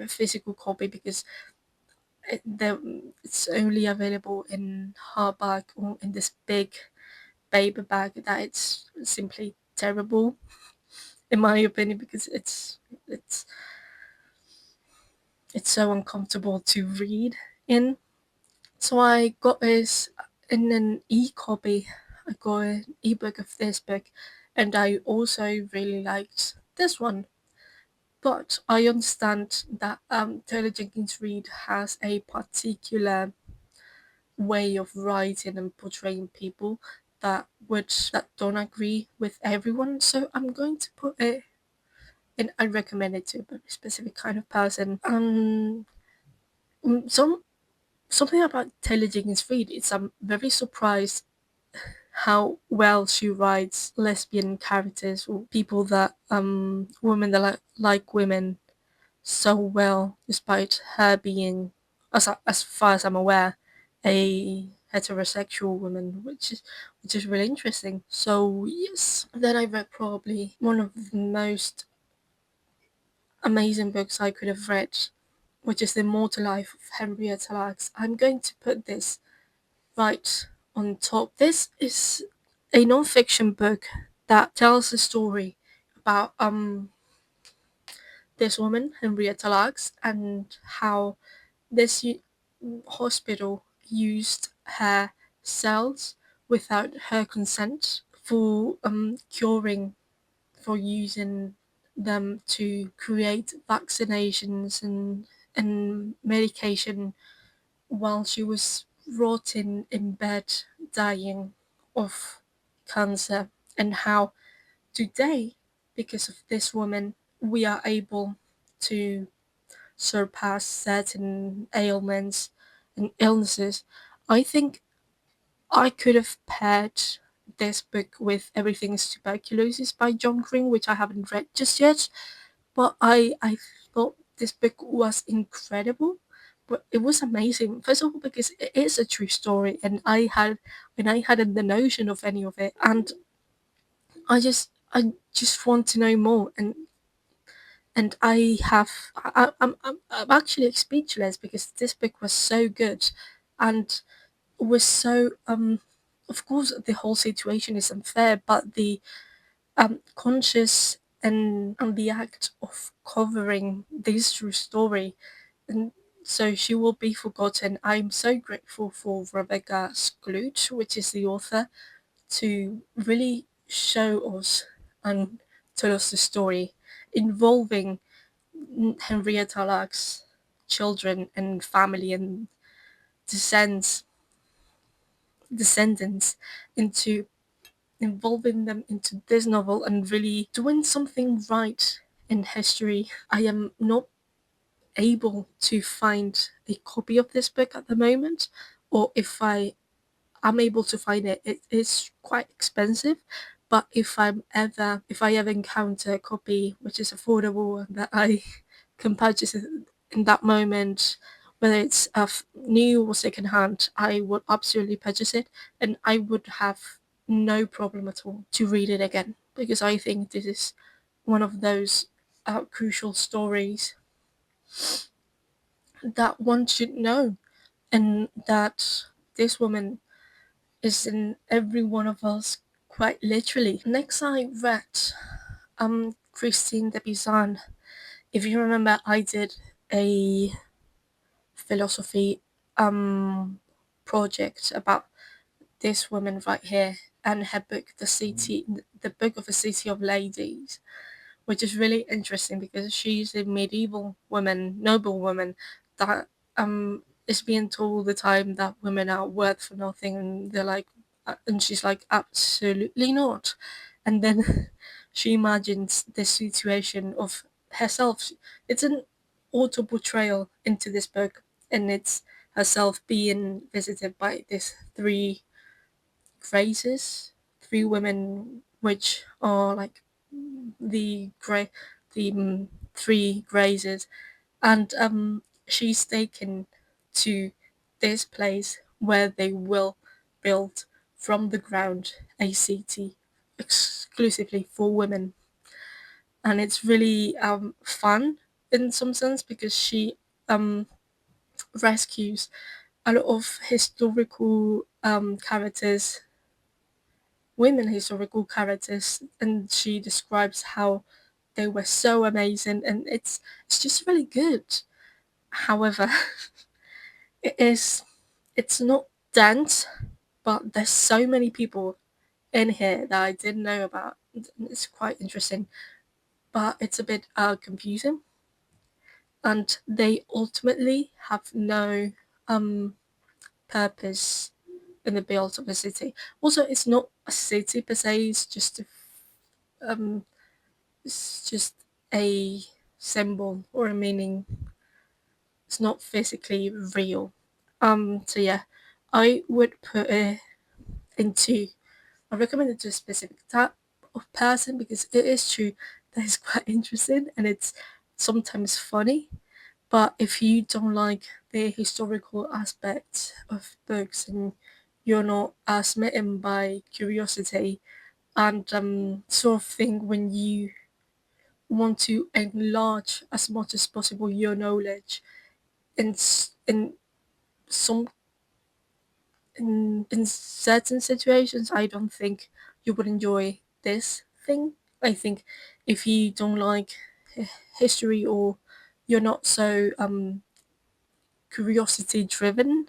physical copy because it's only available in hardback or in this big paperback that it's simply terrible in my opinion because it's so uncomfortable to read in. So I got this in an e-copy. I got an ebook of this book, and I also really liked this one. But I understand that Taylor Jenkins Reid has a particular way of writing and portraying people that don't agree with everyone. So I'm going to put it in. I recommend it to a very specific kind of person. Some something about Taylor Jenkins Reid is I'm very surprised how well she writes lesbian characters or people that women that like women so well, despite her being, as far as I'm aware, a heterosexual woman, which is really interesting. So yes, then I read probably one of the most amazing books I could have read, which is The Immortal Life of Henrietta Lacks. I'm going to put this right on top. This is a non-fiction book that tells a story about this woman, Henrietta Lacks, and how this hospital used her cells without her consent for curing, for using them to create vaccinations and medication while she was rotting in bed dying of cancer, and how today, because of this woman, we are able to surpass certain ailments and illnesses. I think I could have paired this book with Everything is Tuberculosis by John Green, which I haven't read just yet, but I thought this book was incredible. But it was amazing. First of all, because it is a true story, and I hadn't the notion of any of it, and I just want to know more, and I'm actually speechless because this book was so good, and was so of course the whole situation is unfair, but the conscious and the act of covering this true story, and so she will be forgotten. I'm so grateful for Rebecca Skloot, which is the author, to really show us and tell us the story involving Henrietta Lacks' children and family and descends descendants into involving them into this novel and really doing something right in history. I am not able to find a copy of this book at the moment, or if I am able to find it, it is quite expensive. But if I ever encounter a copy which is affordable and that I can purchase it in that moment, whether it's new or second hand, I would absolutely purchase it, and I would have no problem at all to read it again, because I think this is one of those crucial stories that one should know, and that this woman is in every one of us quite literally. Next, I read Christine de Pizan. If you remember, I did a philosophy project about this woman right here and her book, the Book of a City of Ladies, which is really interesting because she's a medieval woman, noble woman, that is being told all the time that women are worth for nothing, and they're like, and she's like, absolutely not. And then she imagines this situation of herself. It's an auto portrayal into this book, and it's herself being visited by these three phrases, three women, which are like the three grazes, and she's taken to this place where they will build from the ground a city exclusively for women, and it's really fun in some sense because she um rescues a lot of historical characters, women historical characters, and she describes how they were so amazing, and it's just really good. However, it is it's not dense, but there's so many people in here that I didn't know about. It's quite interesting, but it's a bit confusing, and they ultimately have no um purpose in the build of a city. Also, it's not a city per se; um it's just a symbol or a meaning. It's not physically real. So yeah, I would put it into I recommend it to a specific type of person because it is true that it's quite interesting and it's sometimes funny. But if you don't like the historical aspect of books and you're not as smitten by curiosity and sort of thing when you want to enlarge as much as possible your knowledge in some in certain situations, I don't think you would enjoy this thing. I think if you don't like history or you're not so curiosity driven,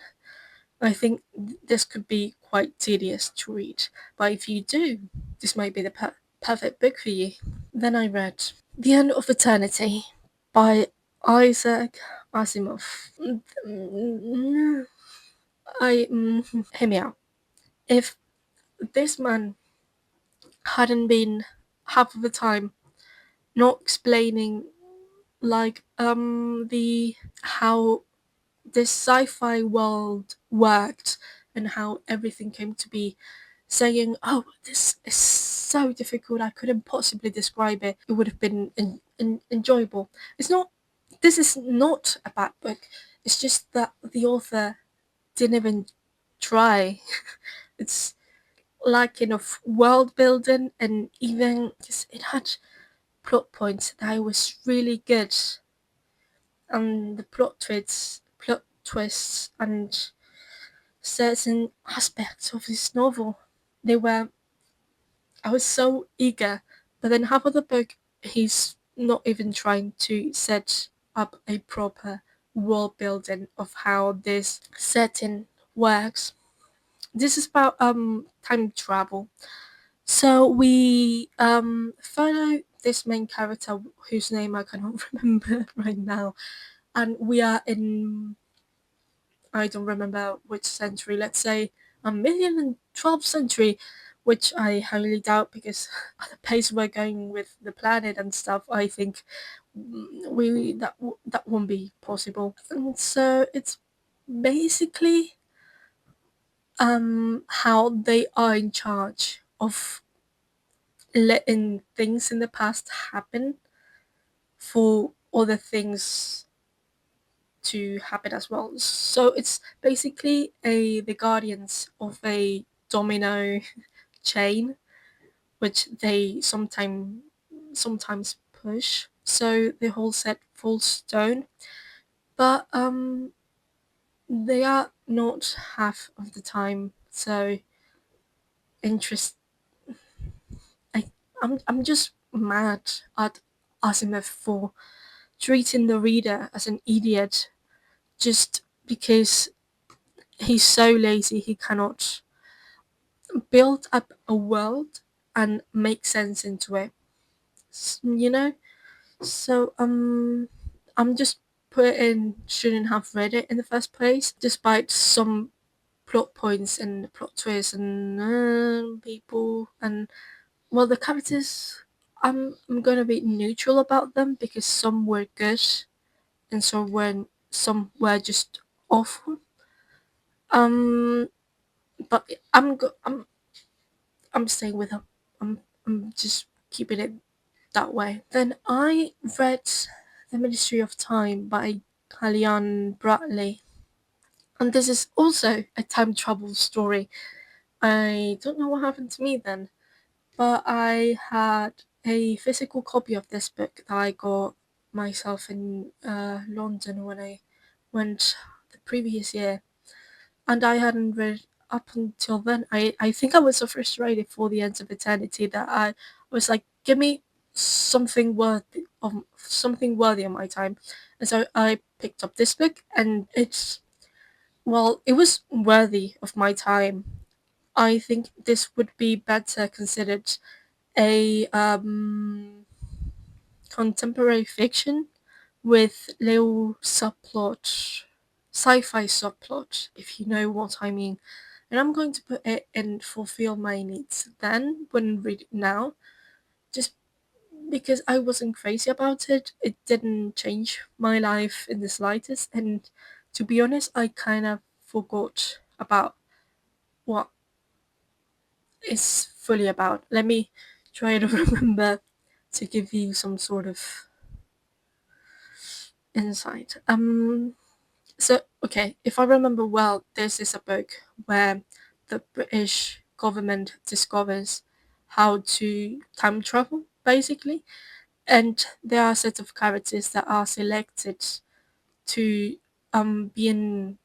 I think this could be quite tedious to read. But if you do, this might be the perfect book for you. Then I read The End of Eternity by Isaac Asimov. Hear me out. If this man hadn't been half of the time not explaining like the how this sci-fi world worked and how everything came to be, saying, oh, this is so difficult, I couldn't possibly describe it, it would have been enjoyable. It's not, this is not a bad book, it's just that the author didn't even try. It's lacking of world building, and even just it had plot points that was really good, and the plot twists and certain aspects of this novel, they were, I was so eager, but then half of the book he's not even trying to set up a proper world building of how this setting works. This is about time travel. So we follow this main character whose name I cannot remember right now, and we are in, I don't remember which century. Let's say a million and 12th century, which I highly doubt because at the pace we're going with the planet and stuff, I think we that won't be possible. And so it's basically how they are in charge of letting things in the past happen for other things to happen as well. So it's basically a the guardians of a domino chain, which they sometimes push. So the whole set falls down, but they are not half of the time so interest. I I'm just mad at Asimov for treating the reader as an idiot just because he's so lazy he cannot build up a world and make sense into it. You know? So I'm just putting shouldn't have read it in the first place, despite some plot points and plot twists and people and well the characters. I'm gonna be neutral about them because some were good and some were just awful. Um, but I'm staying with him. I'm just keeping it that way. Then I read The Ministry of Time by Kalyan Bradley. And this is also a time travel story. I don't know what happened to me then, but I had a physical copy of this book that I got myself in London when I went the previous year, and I hadn't read up until then. I think I was so frustrated for the ends of eternity that I was like, give me something worthy of my time. And so I picked up this book, and it was worthy of my time. I think this would be better considered a contemporary fiction with little subplot, sci-fi subplot, if you know what I mean. And I'm going to put it in fulfill my needs. Then, when read it now, just because I wasn't crazy about it, it didn't change my life in the slightest. And to be honest, I kind of forgot about what is fully about. Let me try to remember to give you some sort of insight. So okay, if I remember well, this is a book where the British government discovers how to time travel, basically, and there are sets of characters that are selected to be in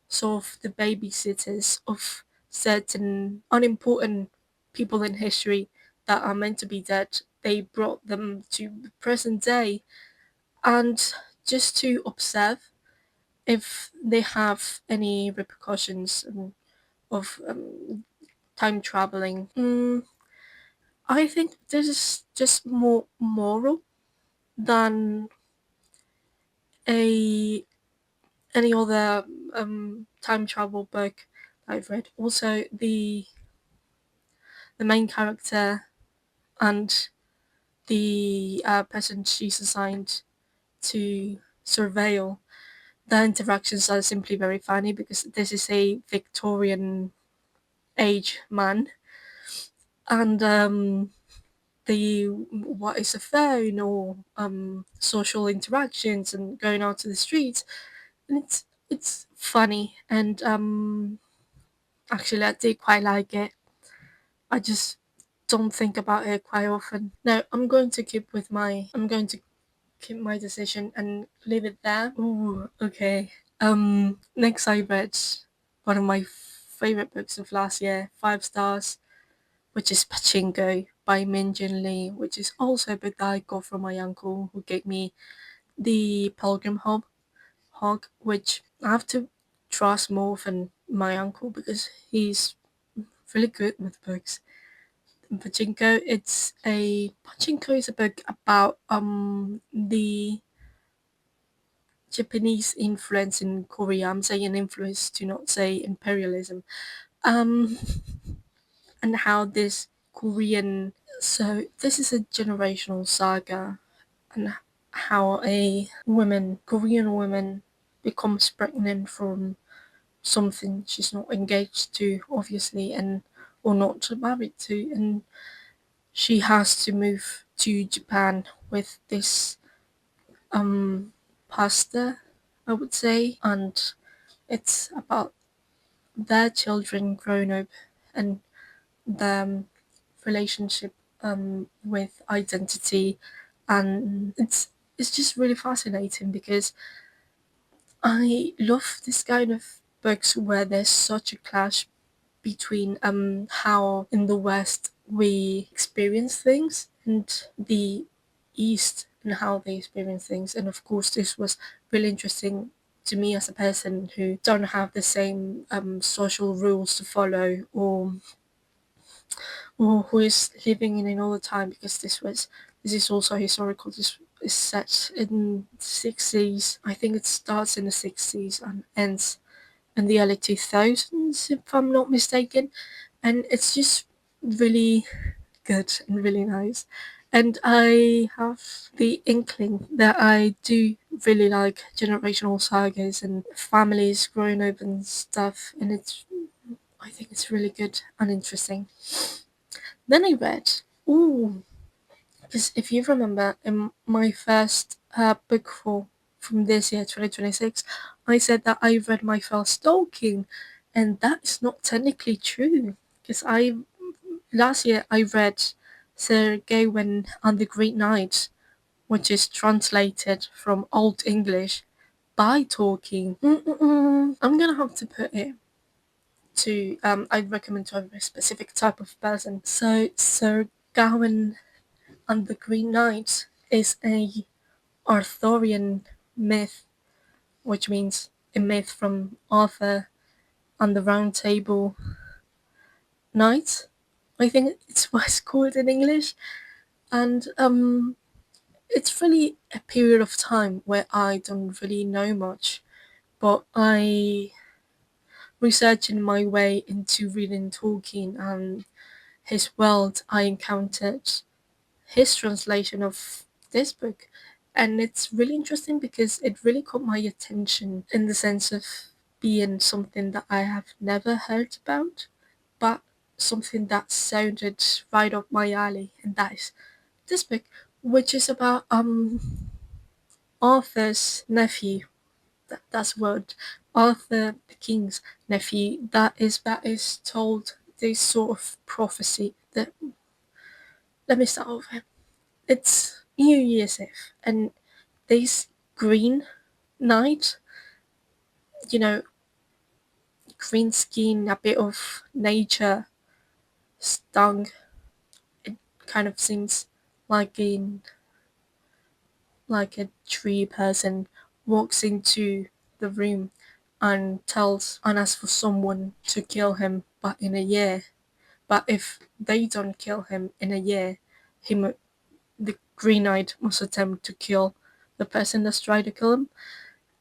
sort of the babysitters of certain unimportant people in history that are meant to be dead. They brought them to the present day and just to observe if they have any repercussions of time traveling. I think this is just more moral than a any other time travel book I've read. Also, the main character and the person she's assigned to surveil, the interactions are simply very funny because this is a Victorian age man, and the what is a phone or social interactions and going out to the streets, and it's funny and actually I did quite like it. I just don't think about it quite often. No, I'm going to keep my decision and leave it there. Ooh, okay. Next I read one of my favorite books of last year, 5 stars, which is Pachinko by Min Jin Lee, which is also a book that I got from my uncle who gave me the Pilgrim Hog, which I have to trust more than my uncle because he's really good with books. Pachinko is a book about the Japanese influence in Korea. I'm saying influence to not say imperialism. Um and how this this is a generational saga and how a Korean woman becomes pregnant from something she's not engaged to obviously and or not married to, and she has to move to Japan with this pastor, I would say, and it's about their children grown up and the relationship with identity, and it's just really fascinating because I love this kind of books where there's such a clash between how in the West we experience things and the East and how they experience things. And of course, this was really interesting to me as a person who don't have the same social rules to follow or who is living in another time because this is also historical. This is set in the 60s. I think it starts in the 60s and ends in the early 2000s, if I'm not mistaken. And it's just really good and really nice. And I have the inkling that I do really like generational sagas and families growing up and stuff. And I think it's really good and interesting. Then I read, ooh, because if you remember in my first book from this year, 2026, I said that I read my first Tolkien, and that is not technically true. Because last year I read Sir Gawain and the Green Knight, which is translated from Old English by Tolkien. I'm gonna have to put it to I'd recommend to a specific type of person. So Sir Gawain and the Green Knight is a Arthurian myth, which means a myth from Arthur and the Round Table Knights. I think it's what it's called in English, and it's really a period of time where I don't really know much, but I researching my way into reading Tolkien and his world, I encountered his translation of this book. And it's really interesting because it really caught my attention in the sense of being something that I have never heard about, but something that sounded right up my alley, and that is this book, which is about Arthur's nephew. That's what Arthur the King's nephew. That is told this sort of prophecy. That let me start over. It's New Year's Eve, and this green knight, you know, green skin, a bit of nature stung. It kind of seems like a tree person walks into the room and asks for someone to kill him, but in a year. But if they don't kill him in a year, the Green Knight must attempt to kill the person that's trying to kill him.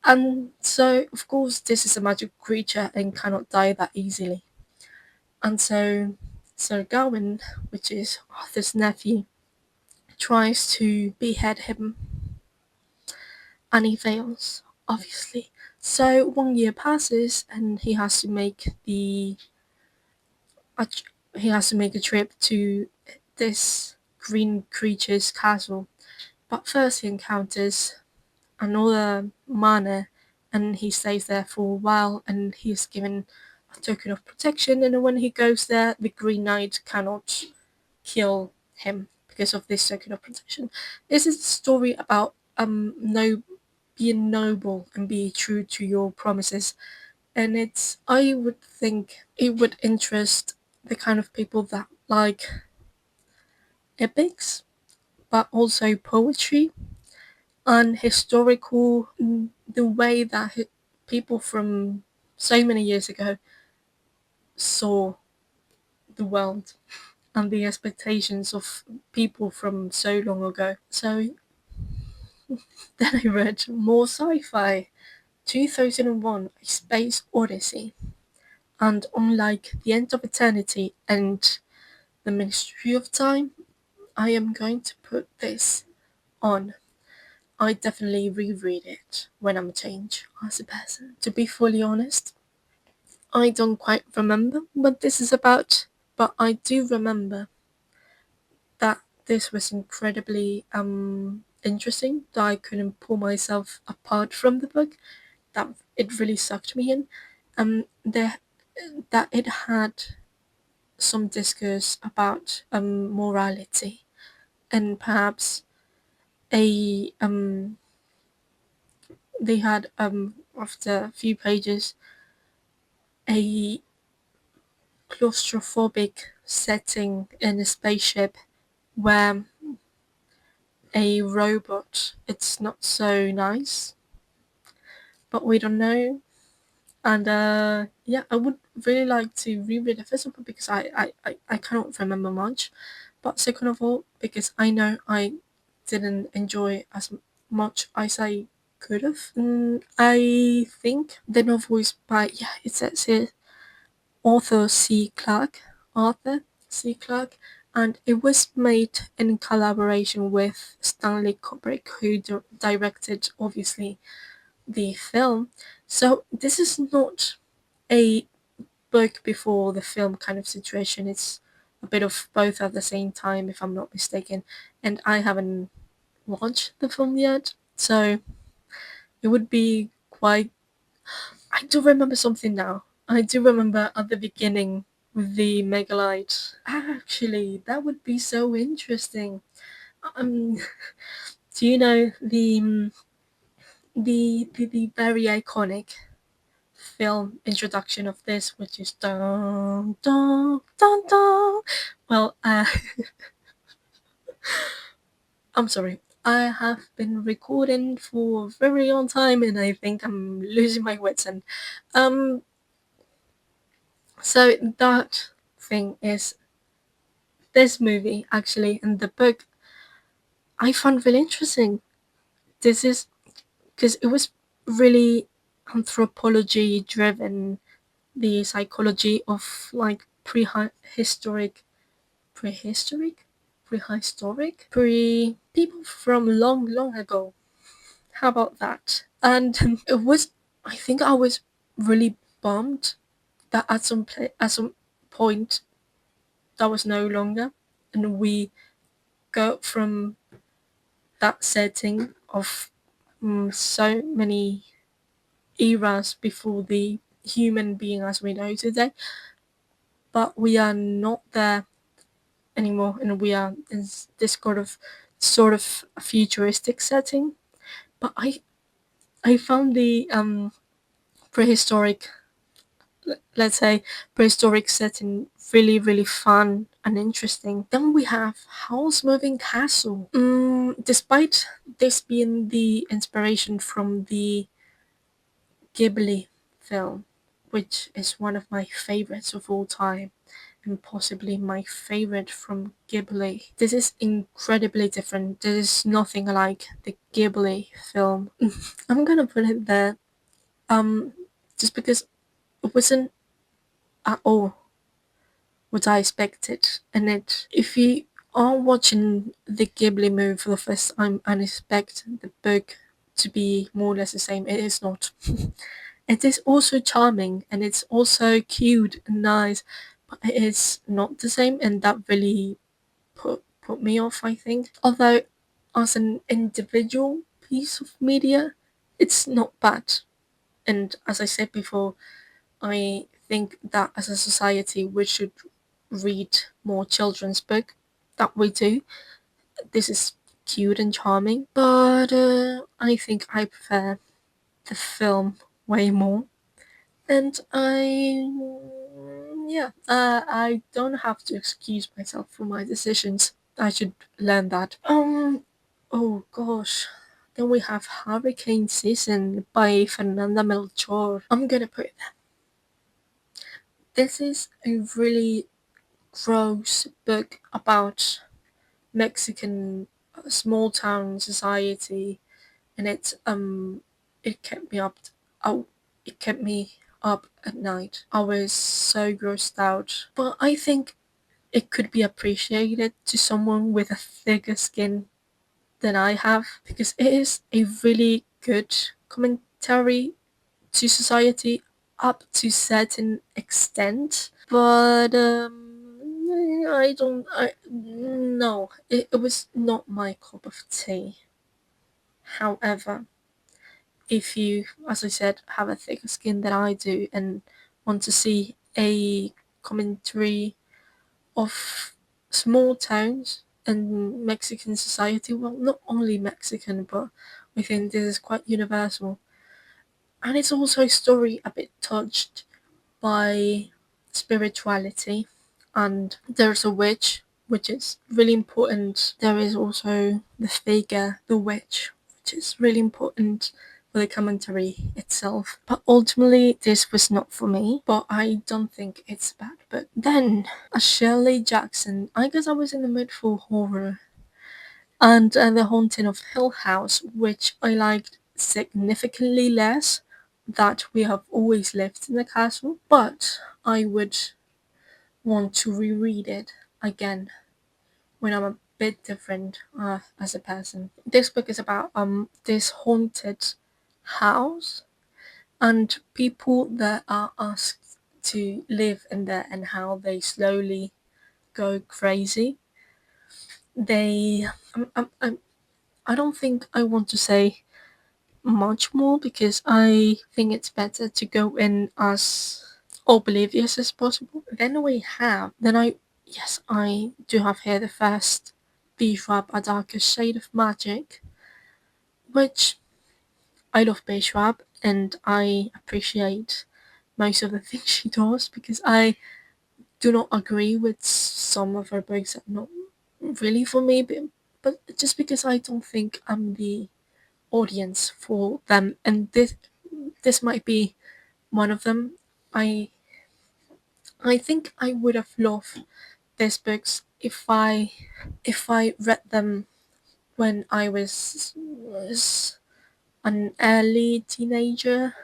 And so, of course, this is a magic creature and cannot die that easily. And so Gawain, which is Arthur's nephew, tries to behead him, and he fails, obviously. So 1 year passes, and a, he has to make a trip to this green creature's castle. But first, he encounters another manor, and he stays there for a while, and he's given a token of protection. And when he goes there, the Green Knight cannot kill him because of this token of protection. This is a story about no being noble and be true to your promises. And I would think it would interest the kind of people that like epics, but also poetry and historical, the way that people from so many years ago saw the world and the expectations of people from so long ago. So then I read more sci-fi, 2001: A Space Odyssey, and unlike The End of Eternity and The Ministry of Time, I am going to put this on. I definitely reread it when I'm changed as a person. To be fully honest, I don't quite remember what this is about, but I do remember that this was incredibly interesting, that I couldn't pull myself apart from the book, that it really sucked me in. There that it had some discourse about morality, and perhaps a they had after a few pages a claustrophobic setting in a spaceship where a robot, it's not so nice, but we don't know. And yeah, I would really like to reread the first book because I cannot remember much. But second of all, because I know I didn't enjoy as much as I could have. I think the novel is by, yeah, it says here, author C. Clarke, Arthur C. Clarke, and it was made in collaboration with Stanley Kubrick, who directed, obviously, the film. So this is not a book before the film kind of situation. It's a bit of both at the same time, if I'm not mistaken. And I haven't watched the film yet, so it would be quite. I do remember something now. I do remember at the beginning with the megalite. Actually, that would be so interesting. Um, do you know the very iconic film introduction of this, which is dun dun dun dun? Well, I'm sorry. I have been recording for a very long time, and I think I'm losing my wits. And um, so that thing is this movie actually, and the book I found really interesting. This is because it was really anthropology driven, the psychology of like prehistoric, pre people from long ago. How about that? And it was, I think I was really bummed that at some point that was no longer, and we go from that setting of so many eras before the human being as we know today, but we are not there anymore, and we are in this sort of futuristic setting. But I found the prehistoric, let's say, prehistoric setting really fun and interesting. Then we have House Moving Castle. Despite this being the inspiration from the Ghibli film, which is one of my favorites of all time, and possibly my favorite from Ghibli. This is incredibly different. This is nothing like the Ghibli film. I'm gonna put it there, um, just because it wasn't at all what I expected. And if you are watching the Ghibli movie for the first time and expect the book to be more or less the same, it is not. It is also charming and it's also cute and nice, but it is not the same, and that really put me off, I think. Although, as an individual piece of media, it's not bad. And as I said before, I think that as a society we should read more children's book. That we do. This is cute and charming, but I think I prefer the film way more. And I don't have to excuse myself for my decisions. I should learn that. Oh gosh. Then we have Hurricane Season by Fernanda Melchor. I'm gonna put it. This is a really gross book about Mexican small town society, and it kept me up. Oh, it kept me up at night. I was so grossed out, but I think it could be appreciated to someone with a thicker skin than I have, because it is a really good commentary to society up to certain extent. But I don't. I no. It was not my cup of tea. However, if you, as I said, have a thicker skin than I do and want to see a commentary of small towns and Mexican society, well, not only Mexican, but I think this is quite universal. And it's also a story a bit touched by spirituality, and there's a witch, which is really important. There is also the figure, the witch, which is really important for the commentary itself. But ultimately, this was not for me, but I don't think it's bad. But then, a Shirley Jackson, I guess I was in the mood for horror, and The Haunting of Hill House, which I liked significantly less. That We Have Always Lived in the Castle, but I would want to reread it again when I'm a bit different as a person. This book is about this haunted house and people that are asked to live in there and how they slowly go crazy. They, I don't think I want to say much more because I think it's better to go in as oblivious as possible. I do have here the first B-Shrub, A Darker Shade of Magic, which I love B-Shrub and I appreciate most of the things she does, because I do not agree with some of her books that are not really for me, but just because I don't think I'm the audience for them, and this might be one of them. I I think I would have loved these books if I read them when I was an early teenager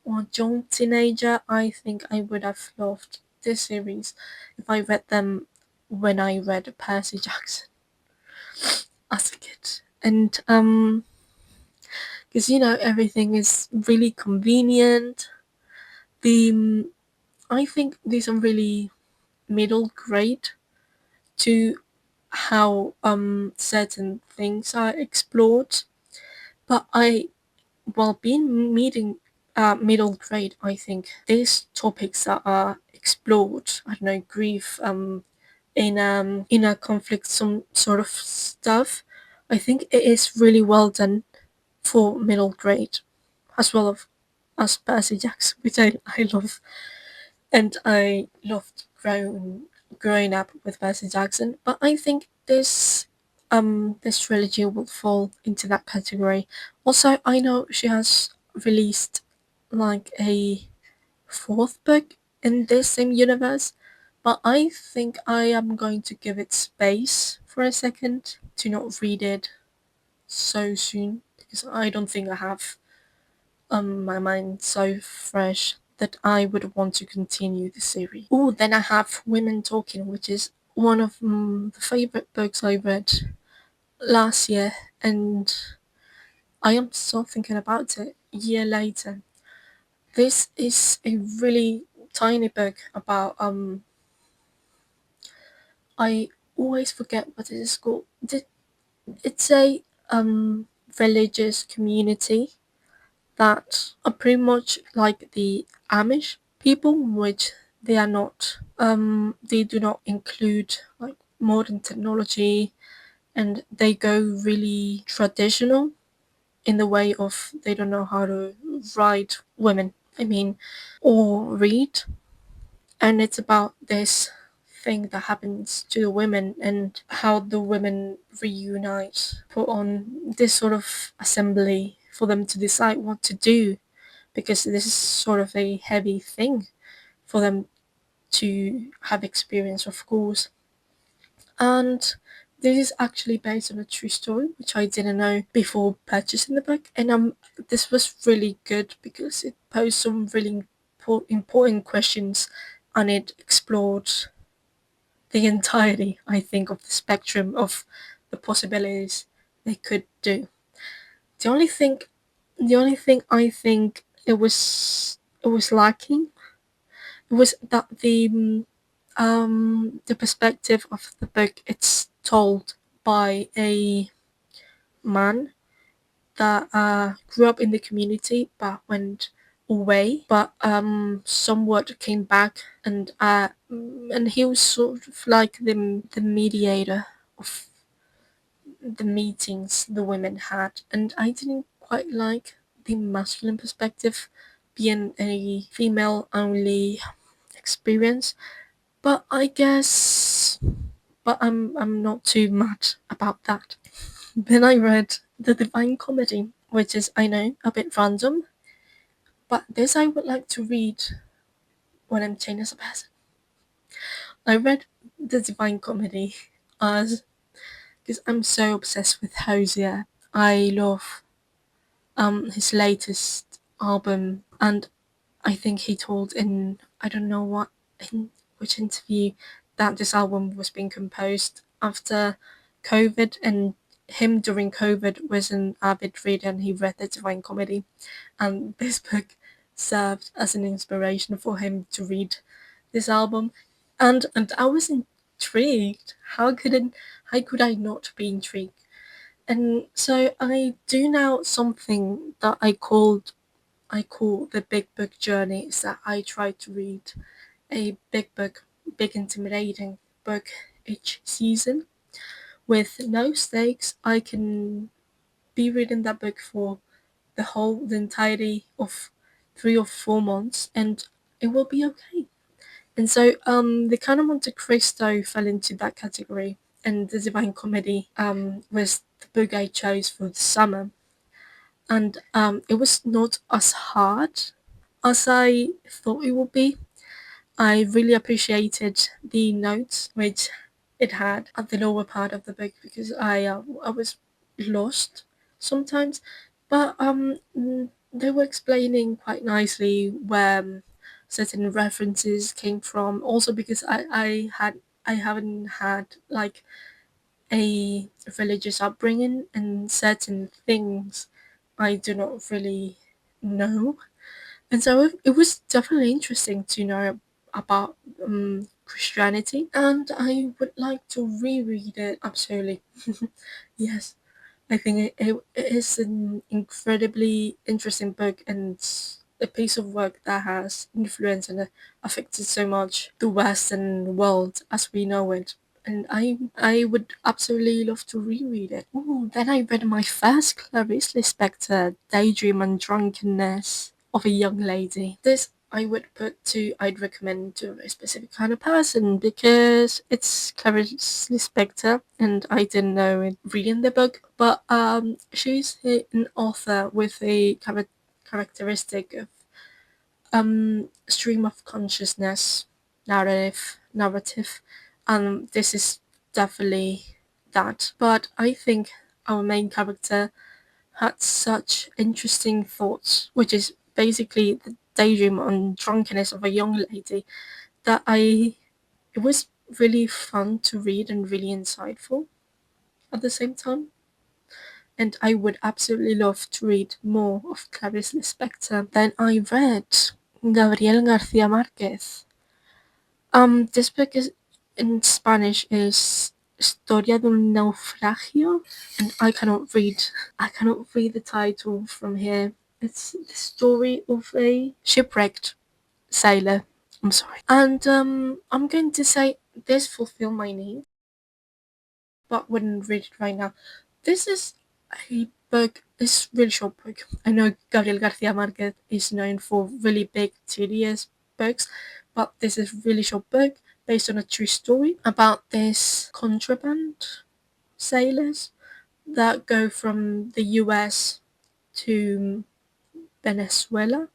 or young teenager. I think I would have loved this series if I read them when I read Percy Jackson as a kid. And because everything is really convenient. The I think these are really middle grade to how certain things are explored. But I while being meeting middle grade, I think these topics that are explored, I don't know, grief, inner conflict, some sort of stuff, I think it is really well done for middle grade, as well as Percy Jackson, which I love, and I loved growing up with Percy Jackson. But I think this trilogy will fall into that category. Also, I know she has released like a fourth book in this same universe, but I think I am going to give it space for a second to not read it so soon because I don't think I have my mind so fresh that I would want to continue the series. Oh, then I have Women Talking, which is one of the favorite books I read last year, and I am still thinking about it a year later. This is a really tiny book about I always forget what it is called. It's a religious community that are pretty much like the Amish people, which they are not. They do not include like modern technology, and they go really traditional in the way of they don't know how to write women. I mean, or read, and it's about this thing that happens to the women and how the women reunite, put on this sort of assembly for them to decide what to do because this is sort of a heavy thing for them to have experience, of course. And this is actually based on a true story, which I didn't know before purchasing the book. And this was really good because it posed some really important questions and it explored the entirety, I think, of the spectrum of the possibilities they could do. The only thing, the only thing I think it was lacking was that the perspective of the book it's told by a man that grew up in the community but went away, but somewhat came back, and he was sort of like the mediator of the meetings the women had, and I didn't quite like the masculine perspective being a female only experience. But I guess, but I'm not too mad about that. Then I read The Divine Comedy, which is, I know, a bit random, but this I would like to read when I'm changed as a person. I read The Divine Comedy as because I'm so obsessed with Hosier. I love his latest album, and I think he told in I don't know what in which interview that this album was being composed after COVID, and him during COVID was an avid reader and he read the Divine Comedy, and this book served as an inspiration for him to read this album, and I was intrigued. How could I not be intrigued? And so I do now something that I call the big book journey is that I try to read a big book, big intimidating book each season with no stakes. I can be reading that book for the entirety of 3 or 4 months and it will be okay. And so the kind of Monte Cristo fell into that category, and the Divine Comedy was the book I chose for the summer. And it was not as hard as I thought it would be. I really appreciated the notes which it had at the lower part of the book because I was lost sometimes, but they were explaining quite nicely where certain references came from. Also because I haven't had like a religious upbringing and certain things I do not really know, and so it was definitely interesting to know about Christianity, and I would like to reread it. Absolutely, yes. I think it is an incredibly interesting book and a piece of work that has influenced and affected so much the Western world as we know it. And I would absolutely love to reread it. Ooh, then I read my first Clarice Lispector, Daydream and Drunkenness of a Young Lady. This I'd recommend to a specific kind of person because it's Clarice Lispector and I didn't know it reading the book, but she's an author with a characteristic of stream of consciousness narrative, and this is definitely that. But I think our main character had such interesting thoughts, which is basically the daydream on drunkenness of a young lady, that it was really fun to read and really insightful at the same time. And I would absolutely love to read more of Clarice Lispector. Then I read Gabriel Garcia Marquez. This book is in Spanish is Historia de un naufragio, and I cannot read the title from here. It's the story of a shipwrecked sailor. I'm sorry. And I'm going to say this fulfilled my need, but wouldn't read it right now. This is a book, it's really short book. I know Gabriel Garcia Marquez is known for really big, tedious books, but this is really short book based on a true story about this contraband sailors that go from the US to Venezuela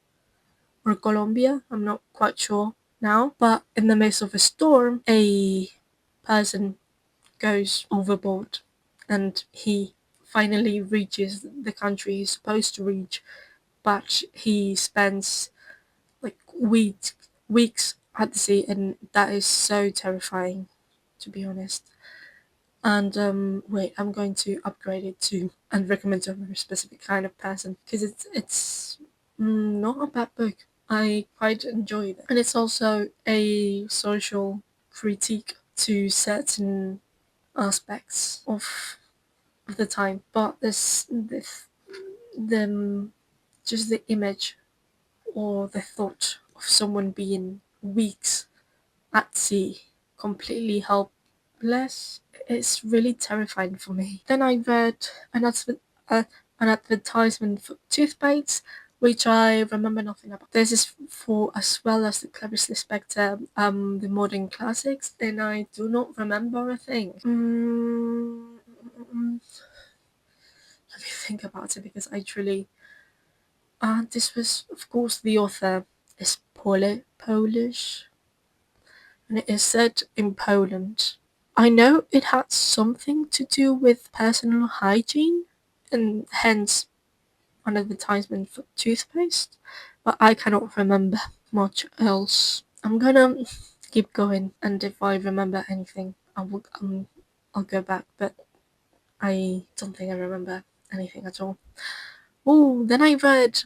or Colombia. I'm not quite sure now, but in the midst of a storm, a person goes overboard and he finally reaches the country he's supposed to reach, but he spends like weeks at the sea, and that is so terrifying, to be honest. And wait, I'm going to upgrade it to and recommend to a very specific kind of person because it's not a bad book. I quite enjoyed it, and it's also a social critique to certain aspects of the time. But the just the image or the thought of someone being weeks at sea, completely helpless, it's really terrifying for me. Then I read an advertisement for toothpaste, which I remember nothing about. This is for as well as the Clarice Lispector, the modern classics, and I do not remember a thing. Let me think about it because I truly. This was, of course, the author is Polish, and it is set in Poland. I know it had something to do with personal hygiene, and hence an advertisement for toothpaste, but I cannot remember much else. I'm gonna keep going, and if I remember anything, I'll go back, but I don't think I remember anything at all. Oh, then I read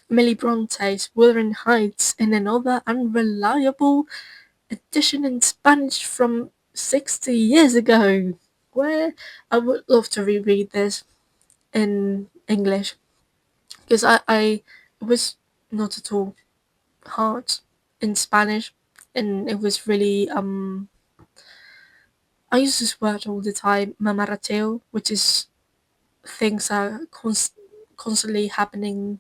Millie Bronte's Wuthering Heights in another unreliable edition in Spanish from 60 years ago. Where I would love to reread this in English because I it was not at all hard in Spanish, and it was really I use this word all the time, mamarrateo, which is things are constantly happening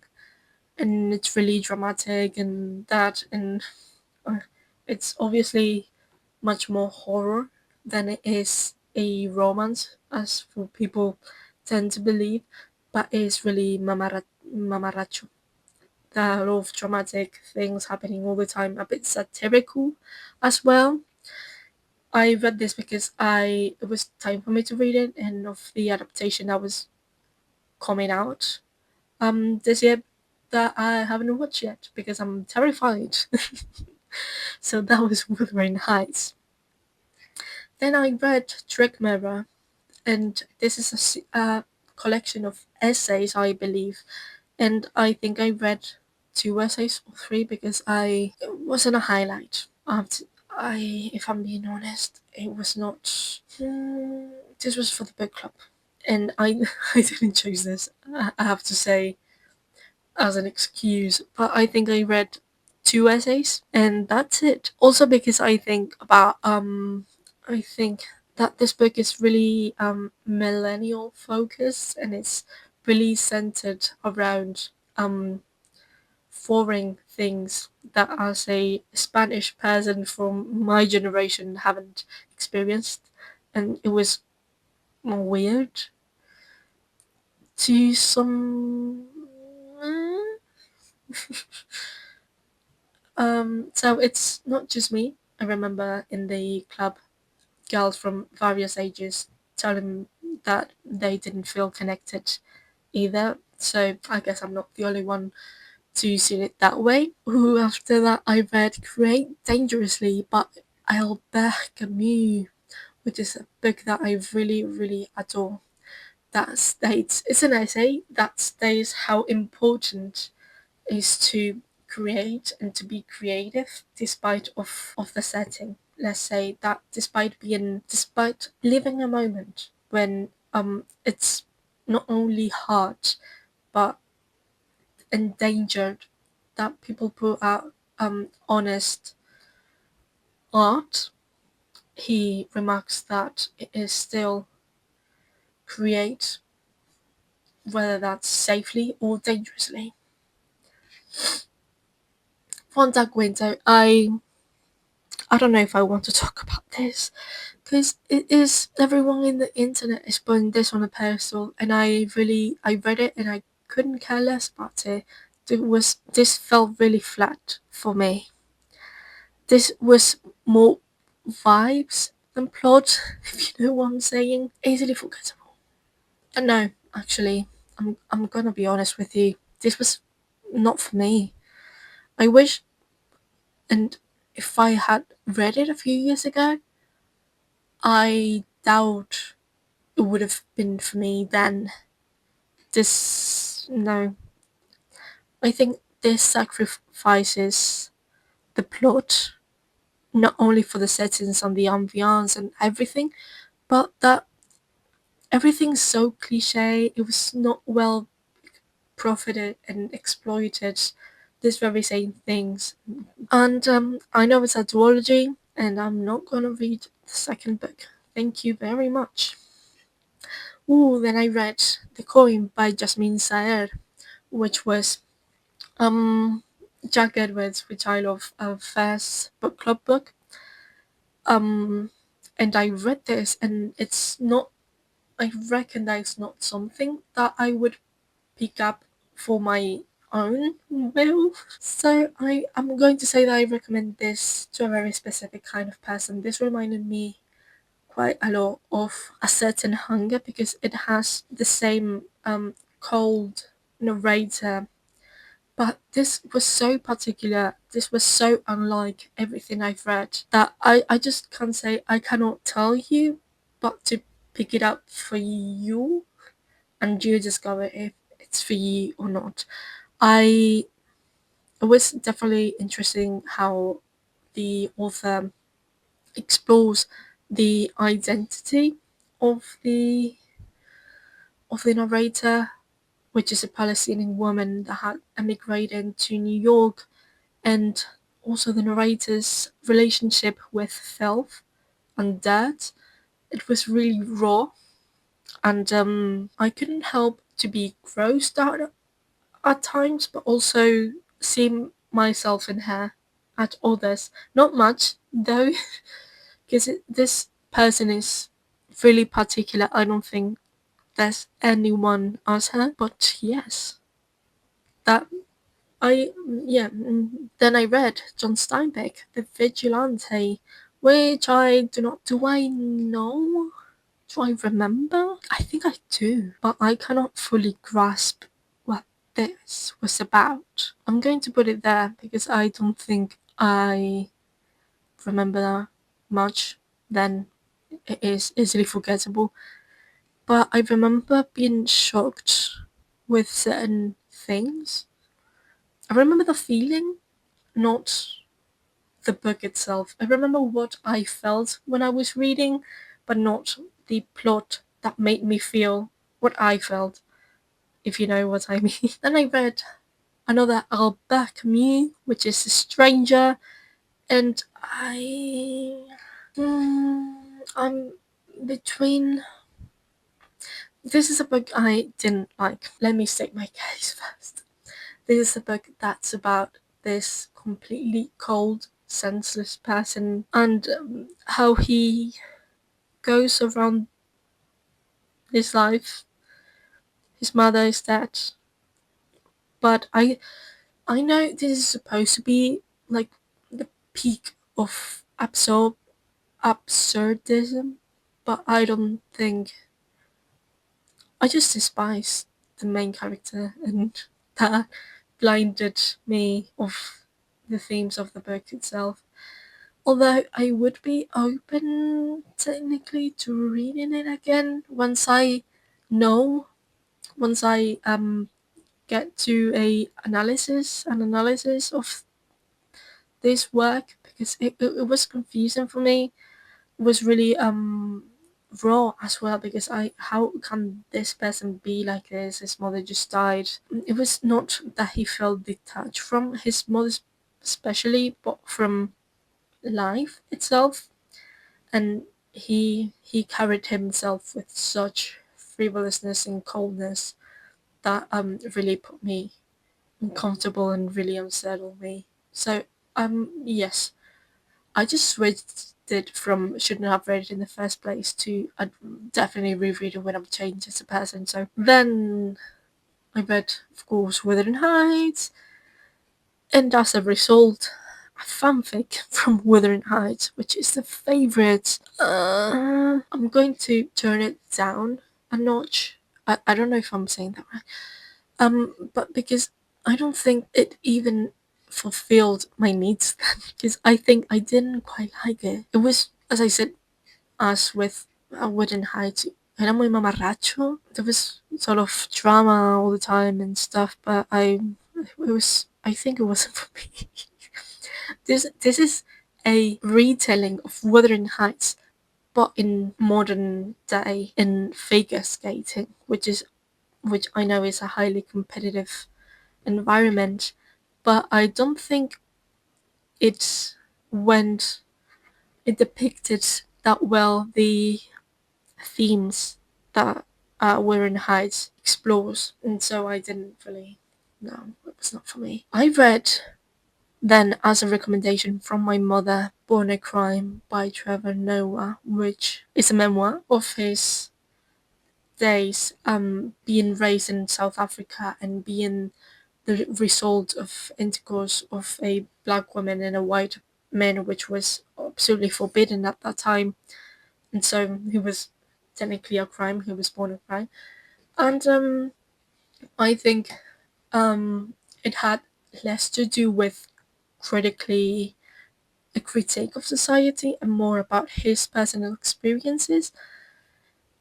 and it's really dramatic and that, and uh, it's obviously much more horror than it is a romance, as for people tend to believe, but it's really mamarracho. There are a lot of dramatic things happening all the time, a bit satirical as well. I read this because it was time for me to read it, and of the adaptation that was coming out this year that I haven't watched yet because I'm terrified. So that was Wuthering Heights. Then I read Trick Mirror, and this is a collection of essays, I believe. And I think I read two essays or three because it wasn't a highlight. if I'm being honest, it was not. This was for the book club, and I I didn't choose this. I have to say as an excuse, but I think I read two essays, and that's it. Also because I think that this book is really millennial focused, and it's really centered around foreign things that as a Spanish person from my generation haven't experienced, and it was weird to some. So it's not just me. I remember in the club, girls from various ages telling that they didn't feel connected either. So I guess I'm not the only one to see it that way. Ooh, after that, I read Create Dangerously by Albert Camus, which is a book that I really, really adore. That states, it's an essay that states how important is to create and to be creative despite of the setting. Let's say that despite living a moment when it's not only hard but endangered, that people put out honest art. He remarks that it is still create, whether that's safely or dangerously. Von Dark Winter, I don't know if I want to talk about this because it is everyone in the internet is putting this on a pedestal, and I read it and I couldn't care less about it. This felt really flat for me. This was more vibes than plot, if you know what I'm saying. Easily forgettable. And no, actually, I'm gonna be honest with you. This was not for me. I wish, and if I had read it a few years ago, I doubt it would have been for me then. This, no. I think this sacrifices the plot, not only for the settings and the ambiance and everything, but that everything's so cliche. It was not well profited and exploited. This very same things. And I know it's a duology, and I'm not gonna read the second book. Thank you very much. Ooh, then I read The Coin by Jasmine Saer, which was Jack Edwards, which I love, first book club book. Um, and I read this, and it's not. I reckon that it's not something that I would pick up for my own will. So I'm going to say that I recommend this to a very specific kind of person. This reminded me quite a lot of A Certain Hunger because it has the same cold narrator. But this was so particular, this was so unlike everything I've read that I just can't say, I cannot tell you, but to pick it up for you and you discover if it's for you or not. I It was definitely interesting how the author explores the identity of the narrator, which is a Palestinian woman that had emigrated to New York, and also the narrator's relationship with filth and dirt. It was really raw, and I couldn't help to be grossed out at times, but also see myself in her at others. Not much, though, because this person is really particular. I don't think there's anyone as her, but yes, that Then I read John Steinbeck, The Vigilante, which do I know? Do I remember? I think I do, but I cannot fully grasp what this was about. I'm going to put it there because I don't think I remember much. Then it is easily forgettable. But I remember being shocked with certain things. I remember the feeling, not the book itself. I remember what I felt when I was reading, but not the plot that made me feel what I felt, if you know what I mean. Then I read another Albert Camus, which is A Stranger, and I'm between. This is a book I didn't like. Let me state my case first. This is a book that's about this completely cold, senseless person and how he goes around his life. His mother is dead, but I know this is supposed to be like the peak of absurdism, but I don't think. I just despise the main character, and that blinded me of the themes of the book itself. Although I would be open technically to reading it again know, once I get to an analysis of this work, because it was confusing for me. It was really raw as well, because I how can this person be like this? His mother just died. It was not that he felt detached from his mother especially, but from life itself, and he carried himself with such frivolousness and coldness that really put me uncomfortable and really unsettled me. So yes, I just switched it from shouldn't have read it in the first place to I'd definitely reread it when I'm changed as a person. So then I read, of course, Wuthering Heights, and as a result, a fanfic from Wuthering Heights, which is the favorite. I'm going to turn it down a notch. I don't know if I'm saying that right. But because I don't think it even fulfilled my needs then, because I think I didn't quite like it. It was, as I said, as with a Wooden Heights, era muy mamarracho. There was sort of drama all the time and stuff, but I think it wasn't for me. This is a retelling of Wuthering Heights, but in modern day in figure skating, which I know is a highly competitive environment, but I don't think it went it depicted that well the themes that Wuthering Heights explores, and so I didn't really. No, it was not for me. I read then, as a recommendation from my mother, Born a Crime by Trevor Noah, which is a memoir of his days being raised in South Africa and being the result of intercourse of a black woman and a white man, which was absolutely forbidden at that time. And so he was technically a crime. He was born a crime, and I think it had less to do with critically a critique of society and more about his personal experiences.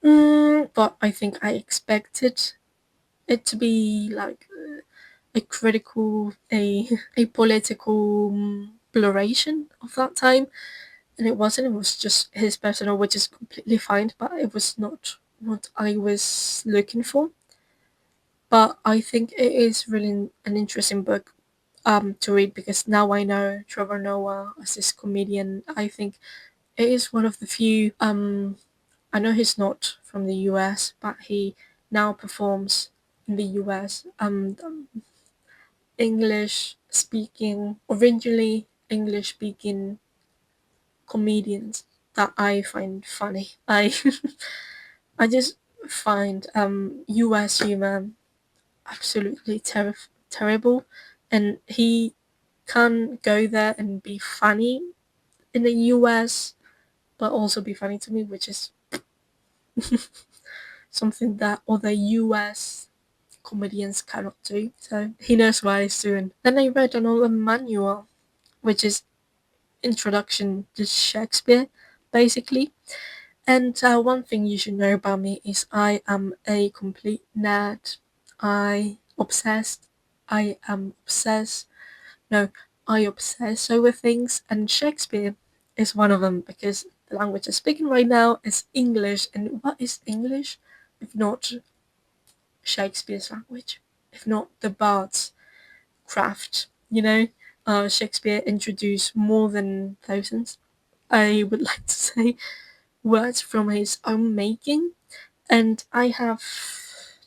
But I think I expected it to be like a critical, a political exploration of that time, and it wasn't. It was just his personal, which is completely fine, but it was not what I was looking for. But I think it is really an interesting book to read, because now I know Trevor Noah as this comedian. I think it is one of the few. I know he's not from the US, but he now performs in the US. English speaking, originally English speaking comedians that I find funny. I just find US humor absolutely terrible, and he can go there and be funny in the US, but also be funny to me, which is something that other US comedians cannot do. So he knows what he's doing. Then I read another manual, which is Introduction to Shakespeare, basically. And one thing you should know about me is I am a complete nerd. I obsessed. I am obsessed. No, I obsess over things, and Shakespeare is one of them because the language I'm speaking right now is English. And what is English if not Shakespeare's language? If not the bard's craft, you know? Shakespeare introduced more than thousands, I would like to say, words from his own making. And I have,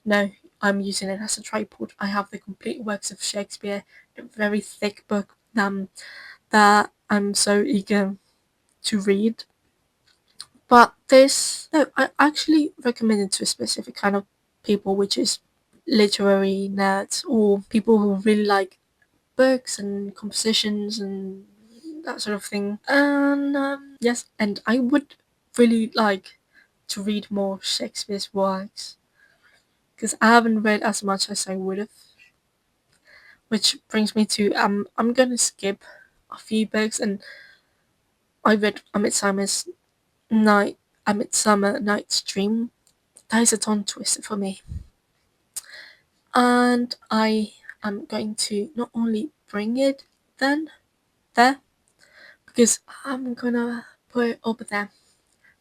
no, I'm using it as a tripod. I have the complete works of Shakespeare, a very thick book that I'm so eager to read. But this, no, I actually recommend it to a specific kind of people, which is literary nerds or people who really like books and compositions and that sort of thing. And yes, and I would really like to read more Shakespeare's works because I haven't read as much as I would have. Which brings me to I'm gonna skip a few books, and I read A Midsummer Night's Dream. That is a tongue twister for me, and I am going to not only bring it then there because I'm gonna put it up there.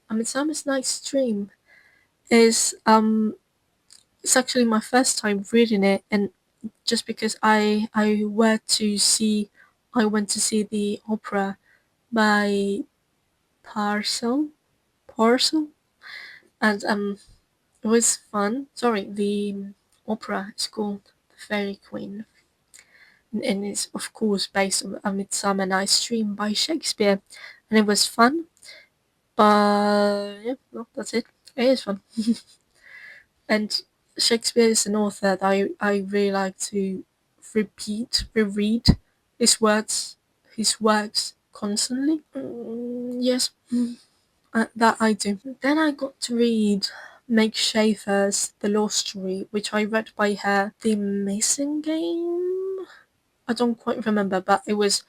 A Midsummer Night's Dream is it's actually my first time reading it, and just because I went to see the opera by Parcel, and it was fun. Sorry, the opera is called The Fairy Queen, and it's of course based on A Midsummer Night's Dream by Shakespeare, and it was fun. But yeah, well, that's it. It is fun, and Shakespeare is an author that I really like to reread his words, his works constantly. Yes, that I do. Then I got to read Meg Schaefer's The Lost Story, which I read by her. The Missing Game? I don't quite remember, but it was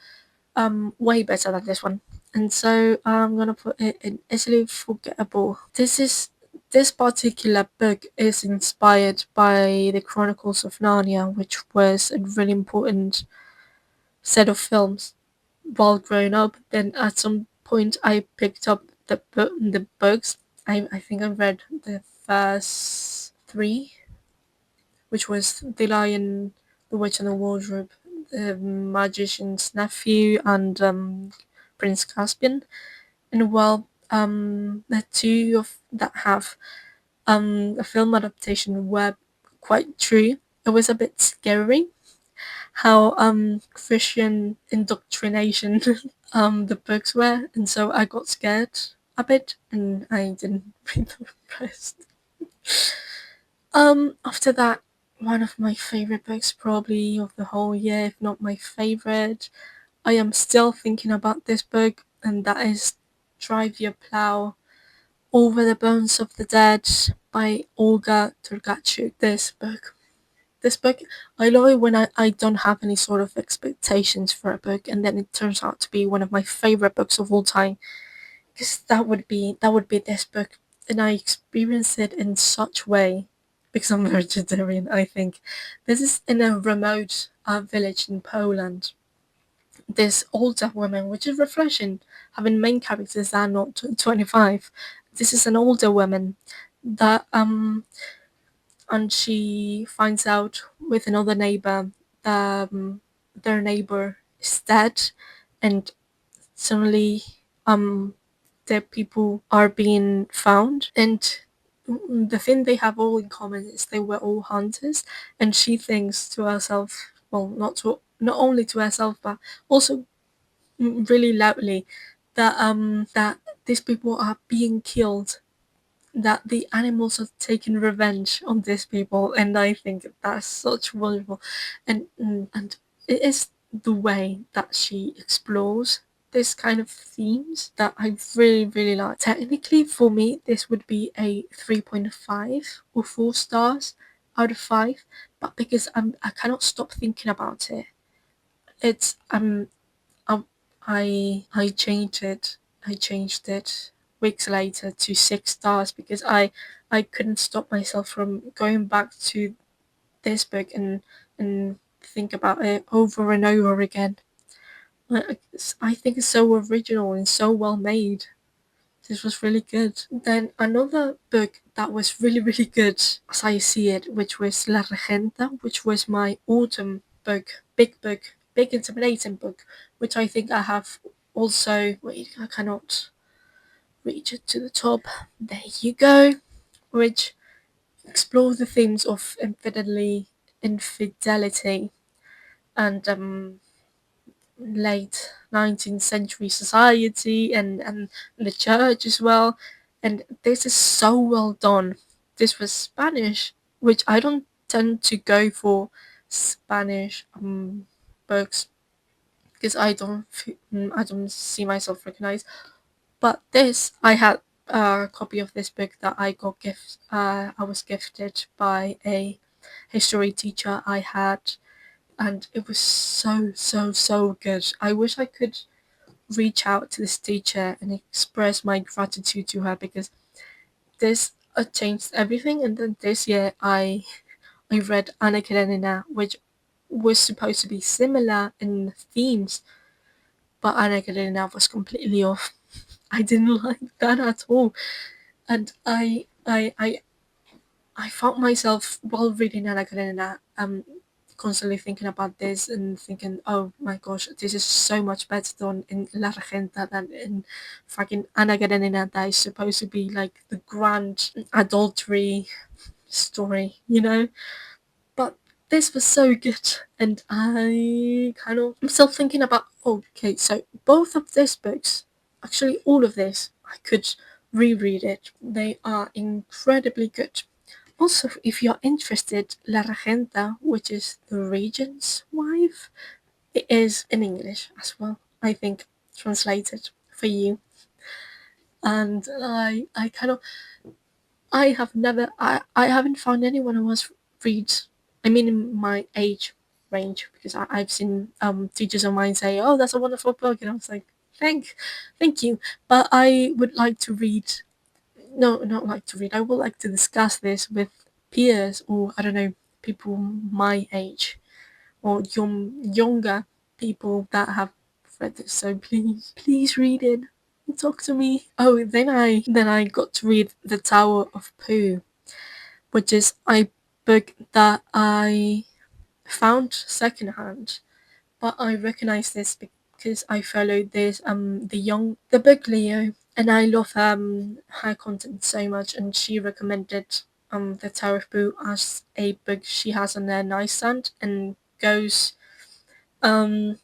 way better than this one. And so I'm gonna put it in easily forgettable. This particular book is inspired by the Chronicles of Narnia, which was a really important set of films while growing up. Then at some point I picked up the books. I think I read the first three, which was The Lion, The Witch and the Wardrobe, The Magician's Nephew, and Prince Caspian. And while the two of that have a film adaptation were quite true, it was a bit scary how Christian indoctrination the books were, and so I got scared a bit, and I didn't read the rest. After that, one of my favorite books, probably of the whole year, if not my favorite. I am still thinking about this book, and that is Drive Your Plow Over the Bones of the Dead by Olga Turgachuk. This book, I love it when I don't have any sort of expectations for a book, and then it turns out to be one of my favorite books of all time. Because that would be this book, and I experienced it in such way because I'm vegetarian. I think this is in a remote village in Poland. This older woman, which is refreshing, having main characters that are not 25. This is an older woman that and she finds out with another neighbor that their neighbor is dead, and suddenly their people are being found, and the thing they have all in common is they were all hunters, and she thinks to herself, well, not only to herself but also really loudly, that these people are being killed, that the animals are taking revenge on these people, and I think that's such wonderful, and it is the way that she explores this kind of themes that I really really like. Technically, for me, this would be a 3.5 or 4 stars out of 5, but because I cannot stop thinking about it, it's um, I changed it. I changed it weeks later to 6 stars because I couldn't stop myself from going back to this book and think about it over and over again. I think it's so original and so well made. This was really good. Then another book that was really, really good, as I see it, which was La Regenta, which was my autumn book, big intimidating book, which I think I have also. Wait, I cannot reach it to the top. There you go. Which explore the themes of infidelity, and late 19th century society, and the church as well. And this is so well done. This was Spanish, which I don't tend to go for Spanish books because I don't see myself recognized. But this, I had a copy of this book that I was gifted by a history teacher I had, and it was so, so, so good. I wish I could reach out to this teacher and express my gratitude to her, because this changed everything. And then this year I read Anna Karenina, which was supposed to be similar in themes, but Anna Karenina was completely off. I didn't like that at all. And I found myself while reading Anna Karenina constantly thinking about this and thinking, oh my gosh, this is so much better done in La Regenta than in fucking Anna Karenina, that is supposed to be like the grand adultery story, you know? But this was so good, and I'm still thinking about, okay, so both of these books, actually all of this, I could reread it. They are incredibly good. Also, if you're interested, La Regenta, which is the regent's wife, it is in English as well, I think, translated for you. And I have never, I haven't found anyone who has read, I mean, in my age range, because I've seen teachers of mine say, oh, that's a wonderful book. And I was like, thank you. But I would like to read, no, not like to read, I would like to discuss this with peers, or I don't know, people my age, or younger people that have read this. So please read it. Talk to me. Oh, then I got to read The Tower of Pooh, which is a book that I found secondhand, but I recognize this because I followed this the book Leo, and I love her content so much, and she recommended The Tower of Pooh as a book she has on her nightstand and goes um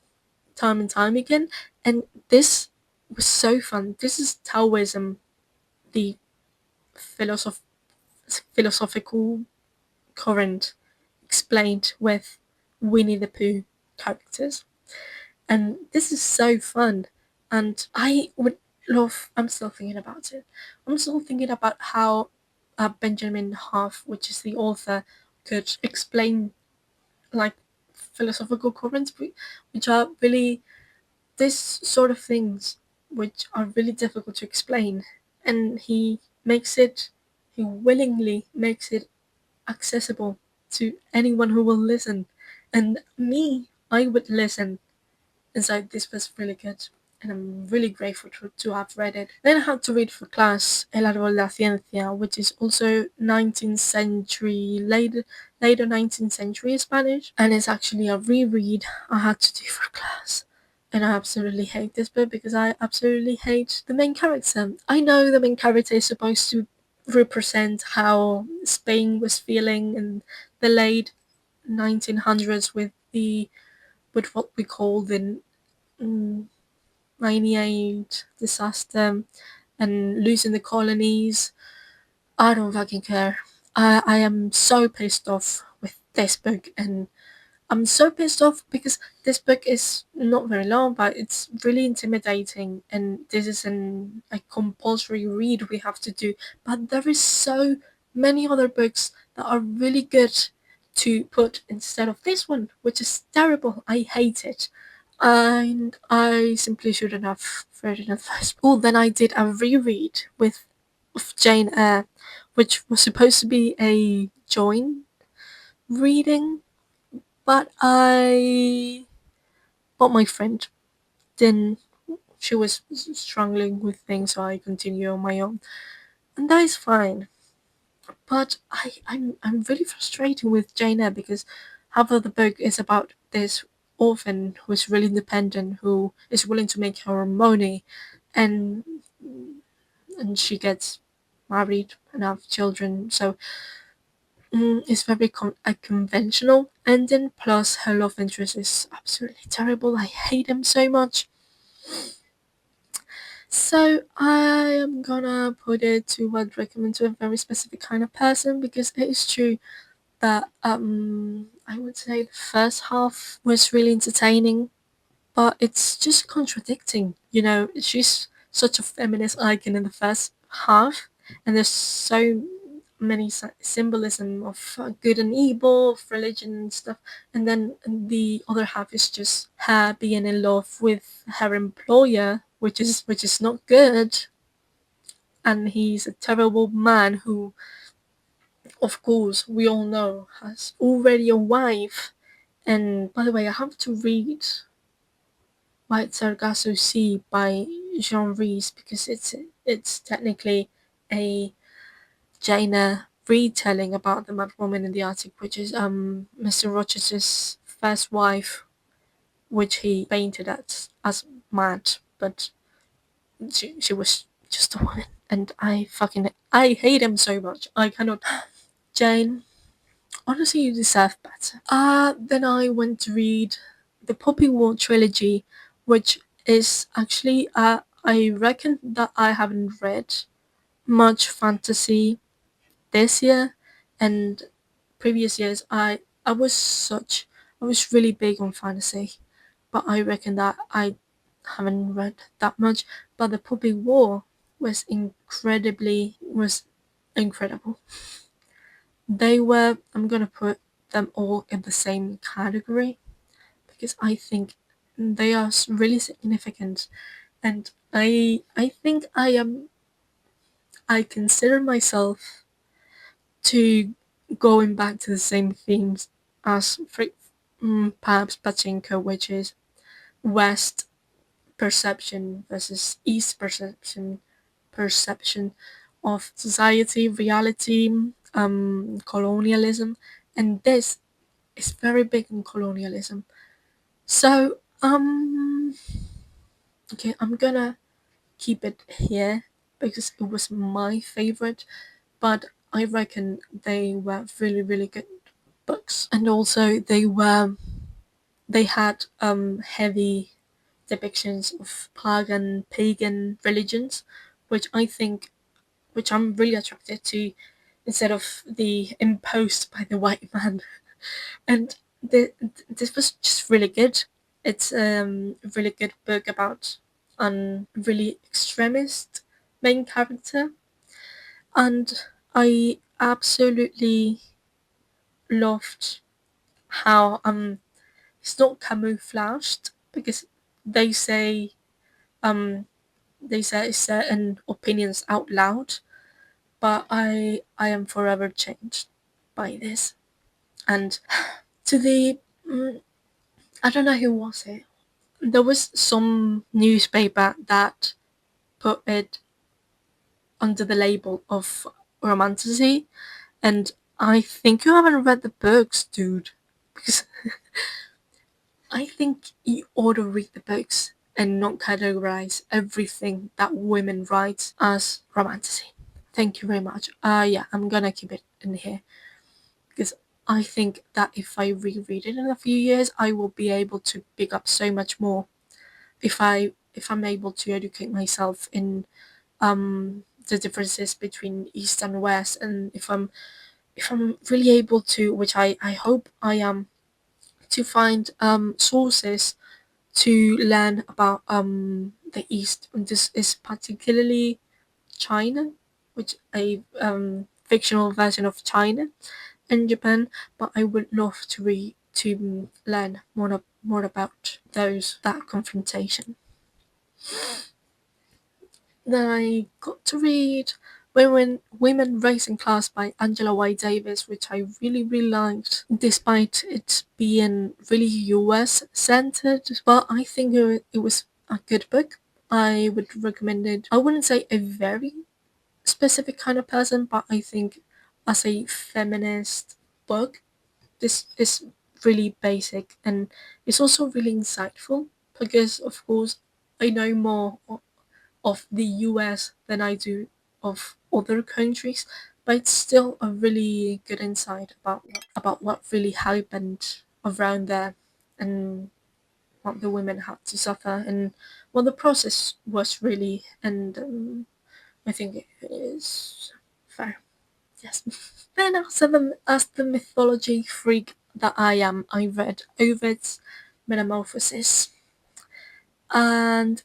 time and time again. And this was so fun. This is Taoism, the philosoph- philosophical current, explained with Winnie the Pooh characters. And this is so fun. And I would love, I'm still thinking about it. I'm still thinking about how Benjamin Huff, which is the author, could explain like philosophical currents, which are really this sort of things, which are really difficult to explain. And he willingly makes it accessible to anyone who will listen. And me, I would listen. And so this was really good. And I'm really grateful to have read it. Then I had to read for class El Árbol de la Ciencia, which is also 19th century, later 19th century Spanish. And it's actually a reread I had to do for class. And I absolutely hate this book because I absolutely hate the main character. I know the main character is supposed to represent how Spain was feeling in the late 1900s with what we call the 98 disaster and losing the colonies. I don't fucking care. I am so pissed off with this book, and I'm so pissed off because this book is not very long, but it's really intimidating, and this is a compulsory read we have to do. But there is so many other books that are really good to put instead of this one, which is terrible. I hate it. And I simply shouldn't have read it in the first. Oh, then I did a reread of Jane Eyre, which was supposed to be a joint reading, but I bought my friend, then she was struggling with things, so I continue on my own, and that is fine. But I'm really frustrated with Jane Eyre because half of the book is about this orphan who is really independent, who is willing to make her own money, and she gets married and have children. So it's very conventional. And then plus her love interest is absolutely terrible. I hate him so much. So I am gonna put it to what recommend to a very specific kind of person because it is true that I would say the first half was really entertaining, but it's just contradicting. You know, she's such a feminist icon in the first half, and there's so many symbolism of good and evil, of religion and stuff, and then the other half is just her being in love with her employer, which is not good, and he's a terrible man who, of course, we all know has already a wife. And by the way, I have to read White Sargasso Sea by Jean Rhys because it's technically a Jaina retelling about the mad woman in the Arctic, which is Mr. Rochester's first wife, which he painted as mad, but she was just a woman, and I hate him so much. I cannot. Jane, honestly, you deserve better. Then I went to read the Poppy War trilogy, which is actually, I reckon that I haven't read much fantasy this year, and previous years I was really big on fantasy, but I reckon that I haven't read that much. But the Poppy War was incredible. I'm gonna put them all in the same category because I think they are really significant, and I think I consider myself to going back to the same themes as perhaps Pachinko, which is West perception versus East perception of society, reality, colonialism, and this is very big in colonialism. So okay, I'm gonna keep it here because it was my favorite, but I reckon they were really really good books, and also they had heavy depictions of pagan religions, which I think which I'm really attracted to, instead of the imposed by the white man. And the, this was just really good. It's a really good book about a really extremist main character, and I absolutely loved how it's not camouflaged because they say um they say certain opinions out loud, but I am forever changed by this. And to the I don't know who was it. There was some newspaper that put it under the label of romantasy, and I think you haven't read the books, dude, because I think you ought to read the books and not categorize everything that women write as romantasy. Thank you very much. Yeah, I'm gonna keep it in here because I think that if I reread it in a few years, I will be able to pick up so much more if I'm able to educate myself in the differences between East and West, and if I'm really able to, which I hope I am, to find sources to learn about the East. And this is particularly China, which a fictional version of China and Japan. But I would love to learn more about that confrontation. Then I got to read Women, Race and Class by Angela White Davis, which I really, really liked, despite it being really US centered. But I think it was a good book, I would recommend it. I wouldn't say a very specific kind of person, but I think as a feminist book, this is really basic and it's also really insightful because, of course, I know more of the US than I do of other countries, but it's still a really good insight about what really happened around there and what the women had to suffer and what the process was really. And I think it is fair. Yes. Then, as the mythology freak that I am, I read Ovid's Metamorphosis, and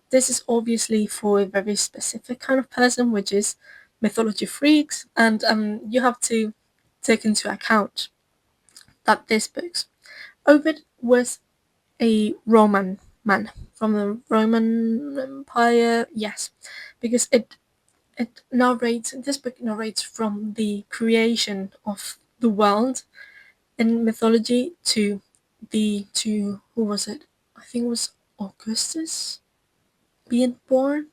this is obviously for a very specific kind of person, which is mythology freaks, and you have to take into account that this book, Ovid was a Roman man from the Roman Empire, yes, because this book narrates from the creation of the world in mythology to who was it? I think it was Augustus being born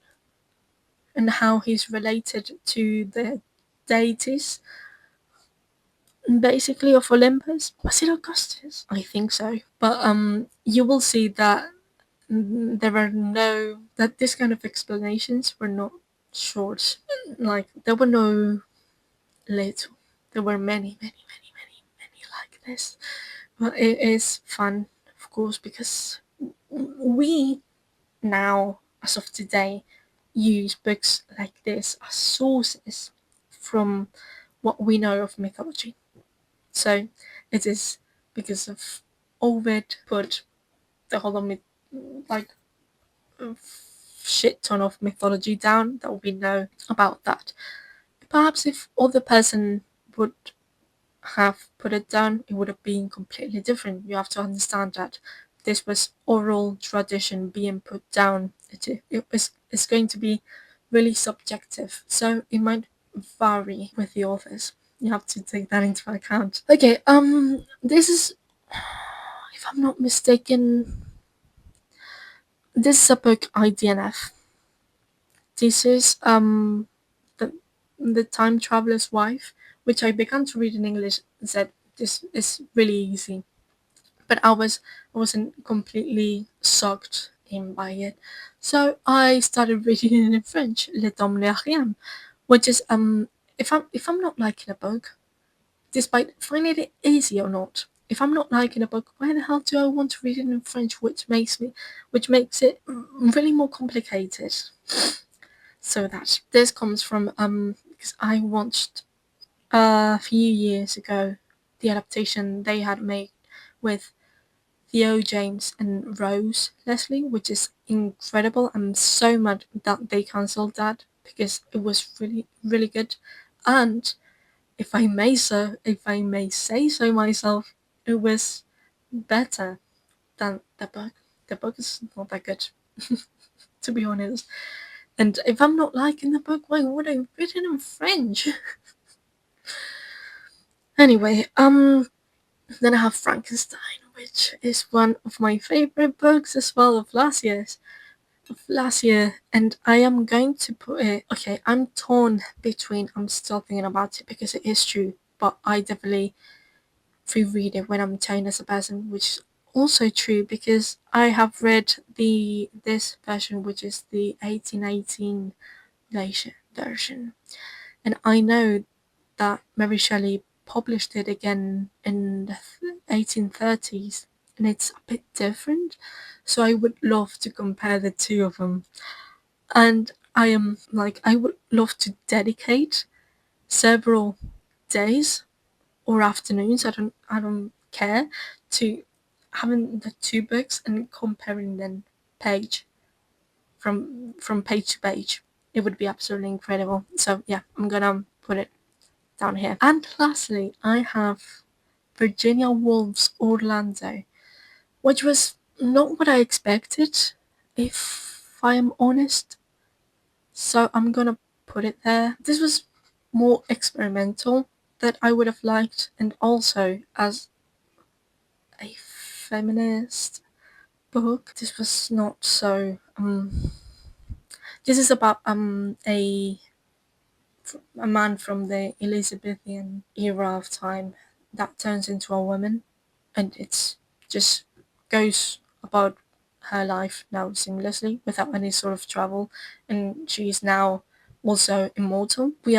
and how he's related to the deities basically of Olympus. Was it Augustus? I think so. But you will see that there are no that this kind of explanations were not short. Like there were no little. There were many like this. But it is fun, of course, because we now, as of today, use books like this as sources from what we know of mythology. So it is because of Ovid put the whole of like a shit ton of mythology down that we know about that. Perhaps if other person would have put it down, it would have been completely different. You have to understand that this was oral tradition being put down. It's going to be really subjective, so it might vary with the authors. You have to take that into account. Okay, this is, if I'm not mistaken, this is a book IDNF. This is the Time Traveler's Wife, which I began to read in English and said this is really easy, but I wasn't completely sucked in by it, so I started reading it in French, Le Temps ne rien, which is if I'm not liking a book, despite finding it easy or not. If I'm not liking a book, why the hell do I want to read it in French, which makes it really more complicated? So that this comes from because I watched a few years ago the adaptation they had made with Theo James and Rose Leslie, which is incredible. I'm so mad that they cancelled that because it was really good. And if I may say so myself, it was better than the book. The book is not that good, to be honest. And if I'm not liking the book, why would I read it in French? Anyway, then I have Frankenstein, which is one of my favorite books as well of last year, and I am going to put it. Okay, I'm torn between. I'm still thinking about it because it is true, but I definitely reread it when I'm trained as a person, which is also true because I have read this version, which is the 1818 version, and I know that Mary Shelley published it again in the 1830s, and it's a bit different. So I would love to compare the two of them, and I would love to dedicate several days or afternoons. I don't care to having the two books and comparing them page from page to page. It would be absolutely incredible. So yeah, I'm gonna put it down here. And lastly, I have Virginia Woolf's Orlando, which was not what I expected, if I am honest. So I'm gonna put it there. This was more experimental that I would have liked, and also as a feminist, book. This was not so. This is about a man from the Elizabethan era of time that turns into a woman, and it's just goes about her life now seamlessly without any sort of trouble, and she is now also immortal. We do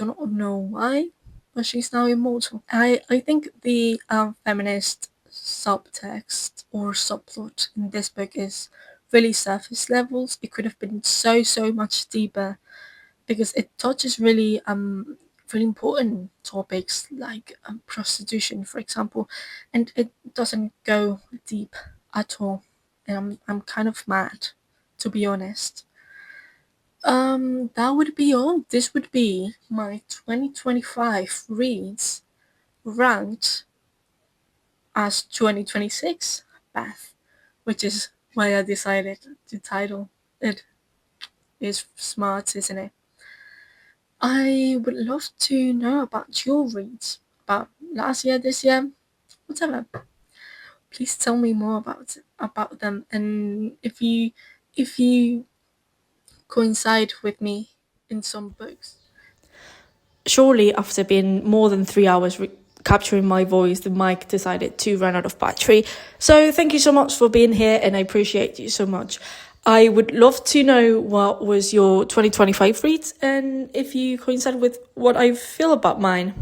not know why, but she's now immortal. I think the feminist subtext or subplot in this book is really surface levels. It could have been so much deeper because it touches really important topics like prostitution, for example, and it doesn't go deep at all. And I'm kind of mad, to be honest. That would be all. This would be my 2025 reads ranked as 2026 Beth, which is why I decided to title it. Is smart, isn't it? I would love to know about your reads, about last year, this year, whatever. Please tell me more about them, and if you coincide with me in some books. Surely, after being more than 3 hours capturing my voice, the mic decided to run out of battery. So thank you so much for being here, and I appreciate you so much. I would love to know what was your 2025 reads and if you coincide with what I feel about mine.